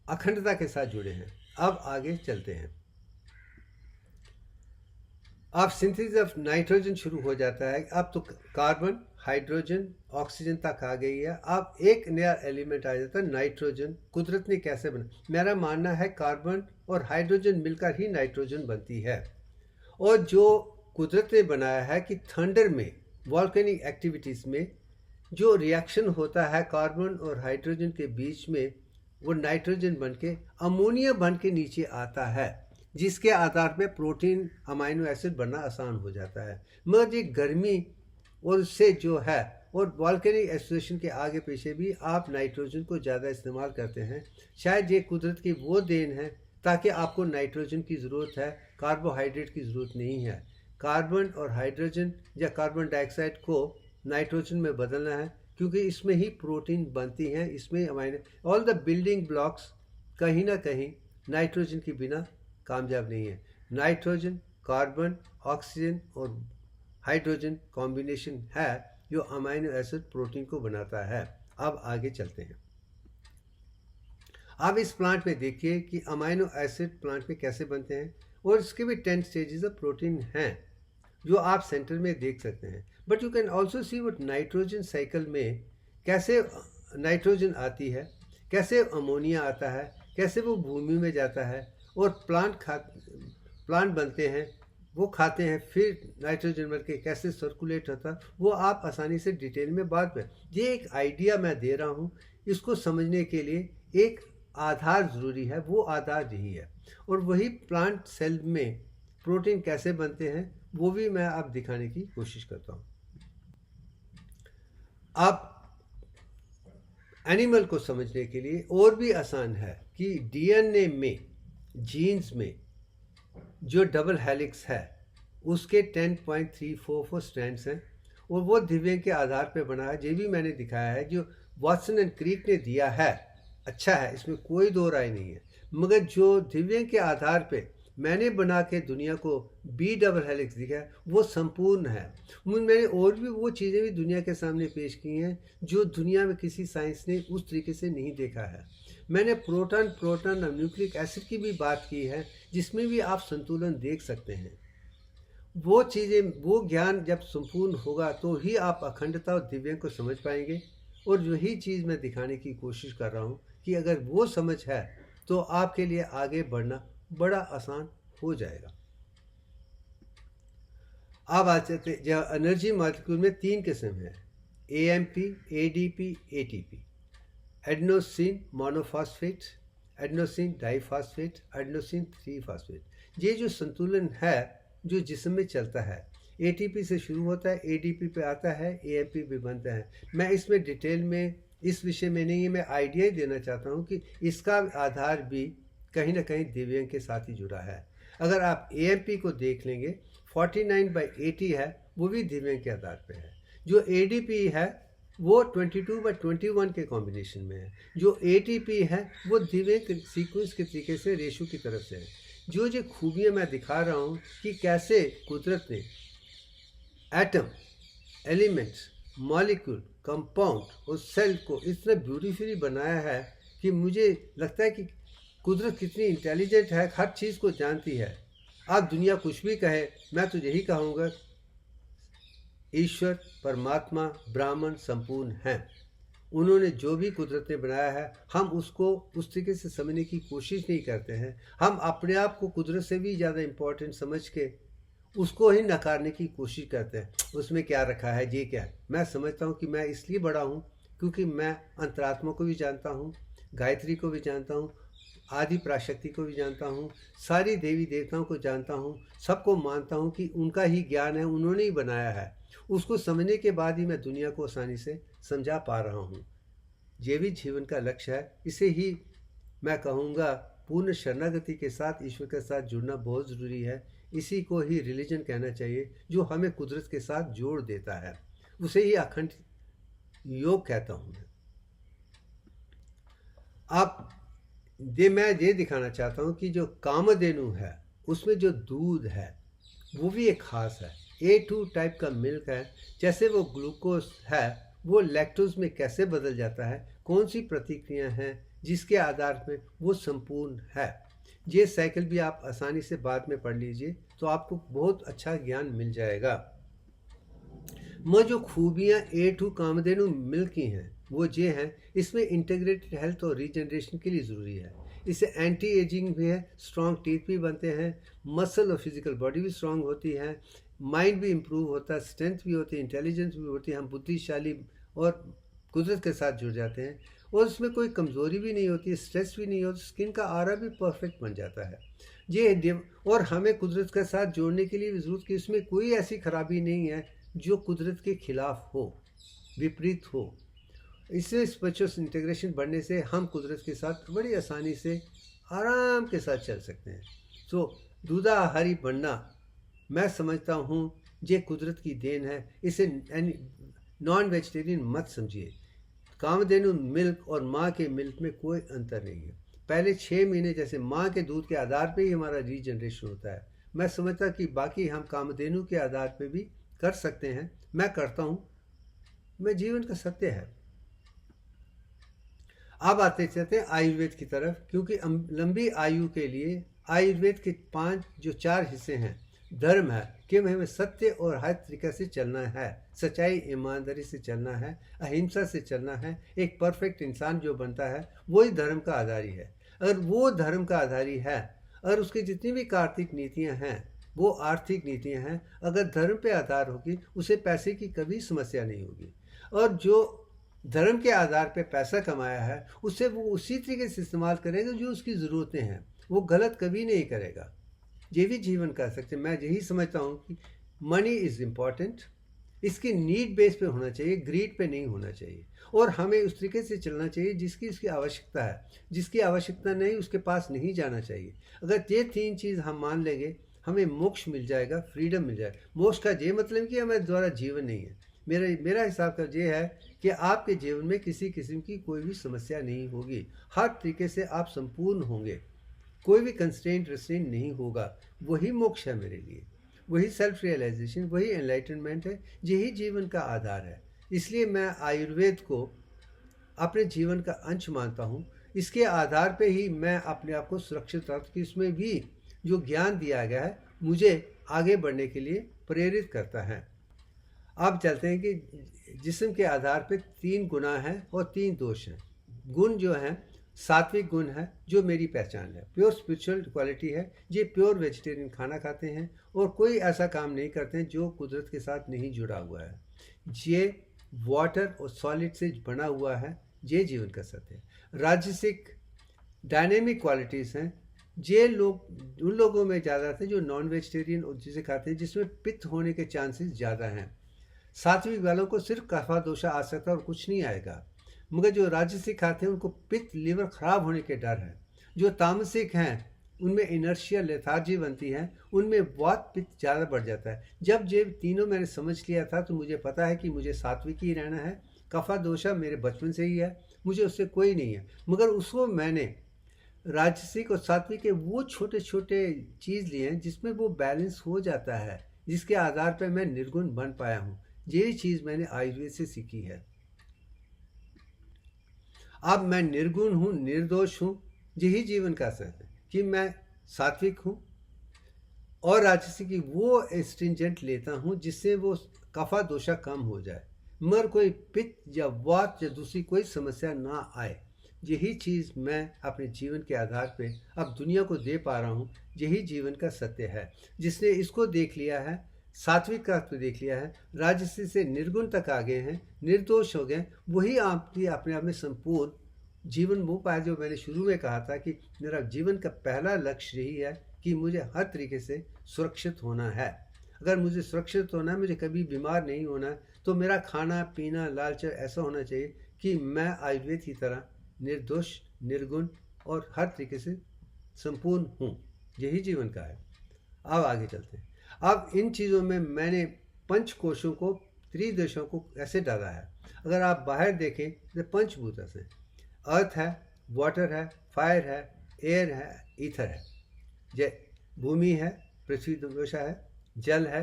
अखंडता के साथ जुड़े हैं। अब आगे चलते हैं। अब सिंथेसिस ऑफ नाइट्रोजन शुरू हो जाता है। अब तो कार्बन, हाइड्रोजन, ऑक्सीजन तक आ गई है। अब एक नया एलिमेंट आ जाता है नाइट्रोजन। कुदरत ने कैसे बना? मेरा मानना है कार्बन और हाइड्रोजन मिलकर ही नाइट्रोजन बनती है। और जो कुदरत ने बनाया है कि थंडर में, वॉल्केनिक एक्टिविटीज़ में जो रिएक्शन होता है कार्बन और हाइड्रोजन के बीच में, वो नाइट्रोजन बन के अमोनिया बन के नीचे आता है, जिसके आधार पे प्रोटीन अमाइनो एसिड बनना आसान हो जाता है। मगर ये गर्मी और उससे जो है और वॉल्केनिक एक्सप्लोशन के आगे पीछे भी आप नाइट्रोजन को ज़्यादा इस्तेमाल करते हैं। शायद ये कुदरत की वो देन है, ताकि आपको नाइट्रोजन की ज़रूरत है, कार्बोहाइड्रेट की ज़रूरत नहीं है। कार्बन और हाइड्रोजन या कार्बन डाइऑक्साइड को नाइट्रोजन में बदलना है, क्योंकि इसमें ही प्रोटीन बनती हैं। इसमें amino all the building blocks कहीं ना कहीं नाइट्रोजन के बिना कामयाब नहीं है। नाइट्रोजन, कार्बन, ऑक्सीजन और हाइड्रोजन कॉम्बिनेशन है जो अमाइनो एसिड प्रोटीन को बनाता है। अब आगे चलते हैं। अब इस प्लांट में देखिए कि अमाइनो एसिड प्लांट में कैसे बनते हैं, और इसके भी 10 स्टेजेस ऑफ प्रोटीन हैं जो आप सेंटर में देख सकते हैं। But you can also see what nitrogen cycle में कैसे नाइट्रोजन आती है, कैसे अमोनिया आता है, कैसे वो भूमि में जाता है और प्लांट बनते हैं, वो खाते हैं, फिर नाइट्रोजन बन के कैसे सर्कुलेट होता है, वो आप आसानी से डिटेल में बात में। ये एक आइडिया मैं दे रहा हूँ, इसको समझने के लिए एक आधार ज़रूरी है, वो आधार यही है। और वही प्लांट सेल में प्रोटीन कैसे बनते हैं वो भी मैं अब दिखाने की कोशिश करता हूँ। अब एनिमल को समझने के लिए और भी आसान है कि डीएनए में, जीन्स में जो डबल हेलिक्स है उसके 10.344 स्ट्रैंड्स हैं, और वो दिव्यांग के आधार पे बना है। ये भी मैंने दिखाया है, जो वाटसन एंड क्रीक ने दिया है अच्छा है, इसमें कोई दो राय नहीं है। मगर जो दिव्यांग के आधार पे मैंने बना के दुनिया को बी डबल हेलिक्स दिखा है, वो संपूर्ण है। मैंने और भी वो चीज़ें भी दुनिया के सामने पेश की हैं जो दुनिया में किसी साइंस ने उस तरीके से नहीं देखा है। मैंने प्रोटॉन और न्यूक्लिक एसिड की भी बात की है, जिसमें भी आप संतुलन देख सकते हैं। वो चीज़ें, वो ज्ञान जब संपूर्ण होगा तो ही आप अखंडता और दिव्यांग को समझ पाएंगे। और यही चीज़ मैं दिखाने की कोशिश कर रहा हूँ कि अगर वो समझ है तो आपके लिए आगे बढ़ना बड़ा आसान हो जाएगा। अब आ जाते, जो एनर्जी मॉलिक्यूल में 3 किस्म है, AMP, ADP, ATP, adenosine monophosphate, adenosine diphosphate, adenosine triphosphate. ये जो संतुलन है जो जिस्म में चलता है, ATP से शुरू होता है, ADP पे आता है, AMP भी बनता है। मैं इसमें डिटेल में इस विषय में नहीं है, मैं आइडिया ही देना चाहता हूँ कि इसका आधार भी कहीं ना कहीं दिव्यांग के साथ ही जुड़ा है। अगर आप AMP को देख लेंगे 49/80 है, वो भी दिव्यांग के आधार पे है। जो ADP है वो 22/21 के कॉम्बिनेशन में है। जो ATP है वो दिव्यांग सीक्वेंस के तरीके से रेशो की तरफ से है। जो खूबियाँ मैं दिखा रहा हूँ कि कैसे कुदरत ने एटम, एलिमेंट्स, मॉलिक्यूल, कंपाउंड और सेल को इतना ब्यूटीफुली बनाया है कि मुझे लगता है कि कुदरत कितनी इंटेलिजेंट है, हर चीज़ को जानती है। आप दुनिया कुछ भी कहे, मैं तो यही कहूँगा, ईश्वर, परमात्मा, ब्राह्मण संपूर्ण हैं। उन्होंने जो भी कुदरत ने बनाया है, हम उसको उस तरीके से समझने की कोशिश नहीं करते हैं। हम अपने आप को कुदरत से भी ज़्यादा इम्पोर्टेंट समझ के उसको ही नकारने की कोशिश करते हैं। उसमें क्या रखा है, ये क्या है। मैं समझता हूँ कि मैं इसलिए बड़ा हूँ क्योंकि मैं अंतरात्मा को भी जानता हूँ, गायत्री को भी जानता हूँ, आदि पराशक्ति को भी जानता हूँ, सारी देवी देवताओं को जानता हूँ, सबको मानता हूँ कि उनका ही ज्ञान है, उन्होंने ही बनाया है। उसको समझने के बाद ही मैं दुनिया को आसानी से समझा पा रहा हूँ। ये भी जीवन का लक्ष्य है। इसे ही मैं कहूँगा पूर्ण शरणागति के साथ ईश्वर के साथ जुड़ना बहुत ज़रूरी है। इसी को ही रिलीजन कहना चाहिए, जो हमें कुदरत के साथ जोड़ देता है। उसे ही अखंड योग कहता हूँ मैं। अब मैं ये दिखाना चाहता हूँ कि जो कामधेनु है उसमें जो दूध है वो भी एक खास है। A2 टाइप का मिल्क है। जैसे वो ग्लूकोज है वो लैक्टोज में कैसे बदल जाता है, कौन सी प्रतिक्रिया हैं जिसके आधार पर वो संपूर्ण है। ये साइकिल भी आप आसानी से बाद में पढ़ लीजिए तो आपको बहुत अच्छा ज्ञान मिल जाएगा। मैं जो खूबियाँ A2 कामधेनु मिल्क की हैं वो ये हैं, इसमें इंटीग्रेटेड हेल्थ और रीजनरेशन के लिए ज़रूरी है। इससे एंटी एजिंग भी है, स्ट्रॉन्ग टीथ भी बनते हैं, मसल और फिजिकल बॉडी भी स्ट्रॉन्ग होती है, माइंड भी इम्प्रूव होता है, स्ट्रेंथ भी होती है, इंटेलिजेंस भी होती है, हम बुद्धिशाली और कुदरत के साथ जुड़ जाते हैं। और उसमें कोई कमज़ोरी भी नहीं होती, स्ट्रेस भी नहीं होता, स्किन का आरा भी परफेक्ट बन जाता है। ये और हमें कुदरत के साथ जोड़ने के लिए भी ज़रूरत कि इसमें कोई ऐसी खराबी नहीं है जो कुदरत के खिलाफ हो, विपरीत हो। इससे स्पिरिचुअल इंटीग्रेशन बढ़ने से हम कुदरत के साथ बड़ी आसानी से आराम के साथ चल सकते हैं। सो दूधाहारी बनना मैं समझता हूँ ये कुदरत की देन है। इसे नॉन वेजिटेरियन मत समझिए। कामधेनु मिल्क और माँ के मिल्क में कोई अंतर नहीं है। पहले 6 महीने जैसे माँ के दूध के आधार पे ही हमारा रीजनरेशन होता है। मैं समझता कि बाकी हम कामधेनु के आधार पे भी कर सकते हैं। मैं करता हूँ, मैं जीवन का सत्य है। अब आते चलते हैं आयुर्वेद की तरफ, क्योंकि लंबी आयु के लिए आयुर्वेद के 4 हिस्से हैं। धर्म है कि हमें सत्य और हर तरीके से चलना है, सच्चाई ईमानदारी से चलना है, अहिंसा से चलना है। एक परफेक्ट इंसान जो बनता है वही धर्म का आधारी है। अगर वो धर्म का आधारी है और उसकी जितनी भी कार्तिक नीतियां हैं वो आर्थिक नीतियां हैं, अगर धर्म पे आधार होगी उसे पैसे की कभी समस्या नहीं होगी। और जो धर्म के आधार पे पैसा कमाया है उसे वो उसी तरीके से इस्तेमाल करेगा जो उसकी ज़रूरतें हैं, वो गलत कभी नहीं करेगा। ये भी जीवन कर सकते हैं। मैं यही समझता हूँ कि मनी इज़ इम्पॉर्टेंट, इसकी नीड बेस पे होना चाहिए, ग्रीड पे नहीं होना चाहिए। और हमें उस तरीके से चलना चाहिए जिसकी उसकी आवश्यकता है, जिसकी आवश्यकता नहीं उसके पास नहीं जाना चाहिए। अगर ये 3 चीज़ हम मान लेंगे हमें मोक्ष मिल जाएगा, फ्रीडम मिल जाएगा। मोक्ष का ये मतलब कि हमारे द्वारा जीवन नहीं है। मेरा हिसाब का ये है कि आपके जीवन में किसी किस्म की कोई भी समस्या नहीं होगी, हर तरीके से आप संपूर्ण होंगे, कोई भी कंस्ट्रेंट रेस्ट्रेंट नहीं होगा। वही मोक्ष है मेरे लिए, वही सेल्फ रियलाइजेशन, वही एनलाइटनमेंट है, यही जीवन का आधार है। इसलिए मैं आयुर्वेद को अपने जीवन का अंश मानता हूँ। इसके आधार पे ही मैं अपने आप को सुरक्षित रखता हूँ कि इसमें भी जो ज्ञान दिया गया है मुझे आगे बढ़ने के लिए प्रेरित करता है। अब चलते हैं कि जिस्म के आधार पे 3 गुना हैं और 3 दोष हैं। गुण जो हैं, सात्विक गुण है जो मेरी पहचान है, प्योर स्पिरिचुअल क्वालिटी है। ये प्योर वेजिटेरियन खाना खाते हैं और कोई ऐसा काम नहीं करते हैं जो कुदरत के साथ नहीं जुड़ा हुआ है। ये वाटर और सॉलिड से बना हुआ है, ये जीवन का सत्य है। राजसिक डायनेमिक क्वालिटीज़ हैं, ये लोग उन लोगों में ज़्यादा आते हैं जो नॉन वेजिटेरियन और चीज़ें खाते हैं जिसमें पित्त होने के चांसेस ज़्यादा हैं। सात्विक वालों को सिर्फ कफा दोषा आ सकता है और कुछ नहीं आएगा, मगर जो राजसिक खाते हैं उनको पित्त लीवर खराब होने के डर है। जो तामसिक हैं उनमें इनर्शिया लेथार्जी बनती है, उनमें बहुत पित्त ज़्यादा बढ़ जाता है। जब ये तीनों मैंने समझ लिया था तो मुझे पता है कि मुझे सात्विक ही रहना है। कफा दोषा मेरे बचपन से ही है, मुझे उससे कोई नहीं है, मगर उसको मैंने राजसिक और सात्विक के वो छोटे छोटे चीज़ लिए हैं जिसमें वो बैलेंस हो जाता है, जिसके आधार पर मैं निर्गुण बन पाया हूँ। यही चीज़ मैंने आयुर्वेद से सीखी है। अब मैं निर्गुण हूँ, निर्दोष हूँ। यही जीवन का असर है कि मैं सात्विक हूँ और राजसी की वो स्ट्रिंजेंट लेता हूँ जिससे वो कफा दोषा कम हो जाए, मगर कोई पित्त या वात या दूसरी कोई समस्या ना आए। यही चीज़ मैं अपने जीवन के आधार पे अब दुनिया को दे पा रहा हूँ। यही जीवन का सत्य है। जिसने इसको देख लिया है, सात्विक का तो देख लिया है, राजसी से निर्गुण तक आ गए हैं, निर्दोष हो गए, वही आपकी अपने आप में संपूर्ण जीवन वो पाया जो मैंने शुरू में कहा था कि मेरा जीवन का पहला लक्ष्य यही है कि मुझे हर तरीके से सुरक्षित होना है। अगर मुझे सुरक्षित होना है, मुझे कभी बीमार नहीं होना है, तो मेरा खाना पीना लाल चाय ऐसा होना चाहिए कि मैं आयुर्वेद की तरह निर्दोष, निर्गुण और हर तरीके से संपूर्ण हूँ। यही जीवन का है। अब आगे चलते हैं। अब इन चीज़ों में मैंने पंच कोशों को, त्रिदशों को ऐसे डाला है। अगर आप बाहर देखें तो पंचभूत हैं, अर्थ है, वाटर है, फायर है, एयर है, ईथर है, जय भूमि है, पृथ्वी दोषा है, जल है,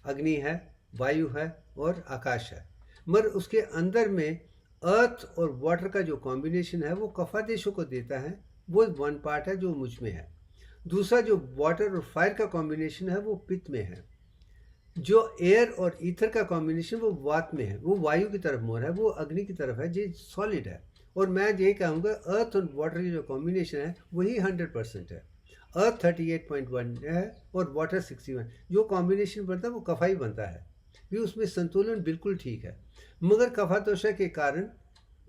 अग्नि है, वायु है और आकाश है। मगर उसके अंदर में अर्थ और वाटर का जो कॉम्बिनेशन है वो कफादेशों को देता है, वो वन पार्ट है जो मुझ में है। दूसरा जो वाटर और फायर का कॉम्बिनेशन है वो पित्त में है। जो एयर और ईथर का कॉम्बिनेशन वो वात में है, वो वायु की तरफ मोड़ है, वो अग्नि की तरफ है, ये सॉलिड है। और मैं ये कहूँगा अर्थ और वाटर की जो कॉम्बिनेशन है वही 100% है। अर्थ 38.1 है और वाटर 61। जो कॉम्बिनेशन बनता है वो कफाई बनता है, भी उसमें संतुलन बिल्कुल ठीक है। मगर कफादोषा के कारण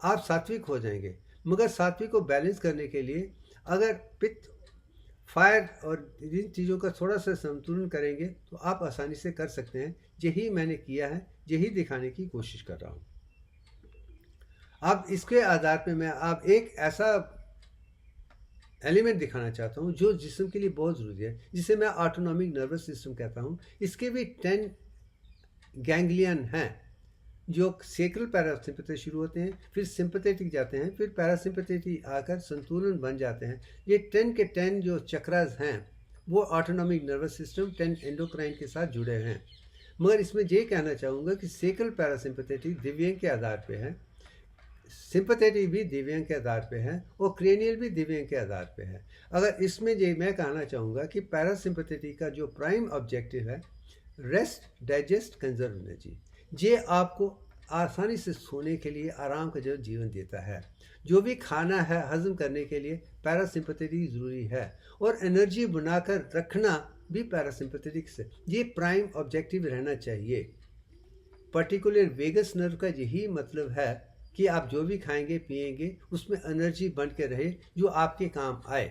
आप सात्विक हो जाएंगे। मगर सात्विक को बैलेंस करने के लिए अगर पित्त, फायर और इन चीज़ों का थोड़ा सा संतुलन करेंगे तो आप आसानी से कर सकते हैं। यही मैंने किया है, यही दिखाने की कोशिश कर रहा हूँ। अब इसके आधार पे मैं आप एक ऐसा एलिमेंट दिखाना चाहता हूँ जो जिस्म के लिए बहुत ज़रूरी है, जिसे मैं ऑटोनॉमिक नर्वस सिस्टम कहता हूँ। इसके भी 10 गैंग्लियन हैं जो सेक्रल पैरासिम्पैथी शुरू होते हैं, फिर सिंपैथेटिक जाते हैं, फिर पैरासिम्पैथेटिक आकर संतुलन बन जाते हैं। ये 10 के 10 जो चक्रास हैं वो ऑटोनॉमिक नर्वस सिस्टम 10 एंडोक्राइन के साथ जुड़े हैं। मगर इसमें ये कहना चाहूँगा कि सेक्रल पैरासिम्पैथेटिक दिव्यांग के आधार पे है, सिंपैथेटिक भी दिव्यांग के आधार पे है और क्रेनियल भी दिव्यांग के आधार पे है। अगर इसमें ये मैं कहना चाहूँगा कि पैरासिम्पैथेटिक का जो प्राइम ऑब्जेक्टिव है रेस्ट, डाइजेस्ट, कंजर्व एनर्जी, ये आपको आसानी से सोने के लिए आराम का जो जीवन देता है। जो भी खाना है हजम करने के लिए पैरासिम्पैथेटिक ज़रूरी है और एनर्जी बनाकर रखना भी पैरासिम्पैथेटिक से, ये प्राइम ऑब्जेक्टिव रहना चाहिए। पर्टिकुलर वेगस नर्व का यही मतलब है कि आप जो भी खाएंगे पिएंगे उसमें एनर्जी बन के रहे जो आपके काम आए।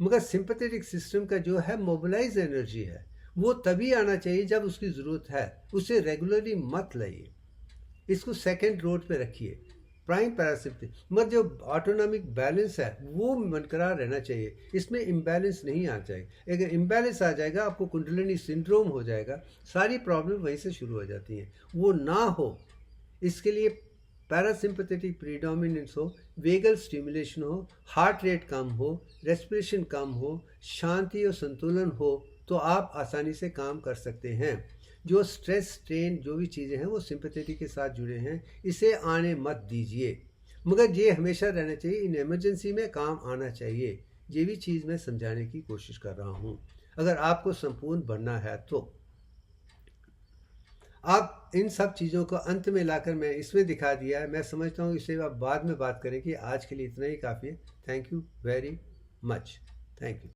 मगर सिंपैथेटिक सिस्टम का जो है मोबिलाइज एनर्जी है, वो तभी आना चाहिए जब उसकी ज़रूरत है, उसे रेगुलरली मत लाइए, इसको सेकंड रोड पे रखिए। प्राइम पैरासिम्पैथेटिक मगर जो ऑटोनॉमिक बैलेंस है वो बरकरार रहना चाहिए, इसमें इम्बैलेंस नहीं आना चाहिए। अगर इम्बैलेंस आ जाएगा आपको कुंडलिनी सिंड्रोम हो जाएगा, सारी प्रॉब्लम वहीं से शुरू हो जाती हैं। वो ना हो इसके लिए पैरासिम्पैथेटिक प्रीडोमिनेंस हो, वेगल स्टिमुलेशन हो, हार्ट रेट कम हो, रेस्पिरेशन कम हो, शांति और संतुलन हो, तो आप आसानी से काम कर सकते हैं। जो स्ट्रेस, स्ट्रेन, जो भी चीज़ें हैं वो सिंपैथेटिक के साथ जुड़े हैं, इसे आने मत दीजिए। मगर ये हमेशा रहना चाहिए, इन इमरजेंसी में काम आना चाहिए। ये भी चीज़ मैं समझाने की कोशिश कर रहा हूँ। अगर आपको संपूर्ण बनना है तो आप इन सब चीज़ों को अंत में लाकर मैं इसमें दिखा दिया है। मैं समझता हूँ इसे आप बाद में बात करें कि आज के लिए इतना ही काफ़ी है। Thank you very much. Thank you.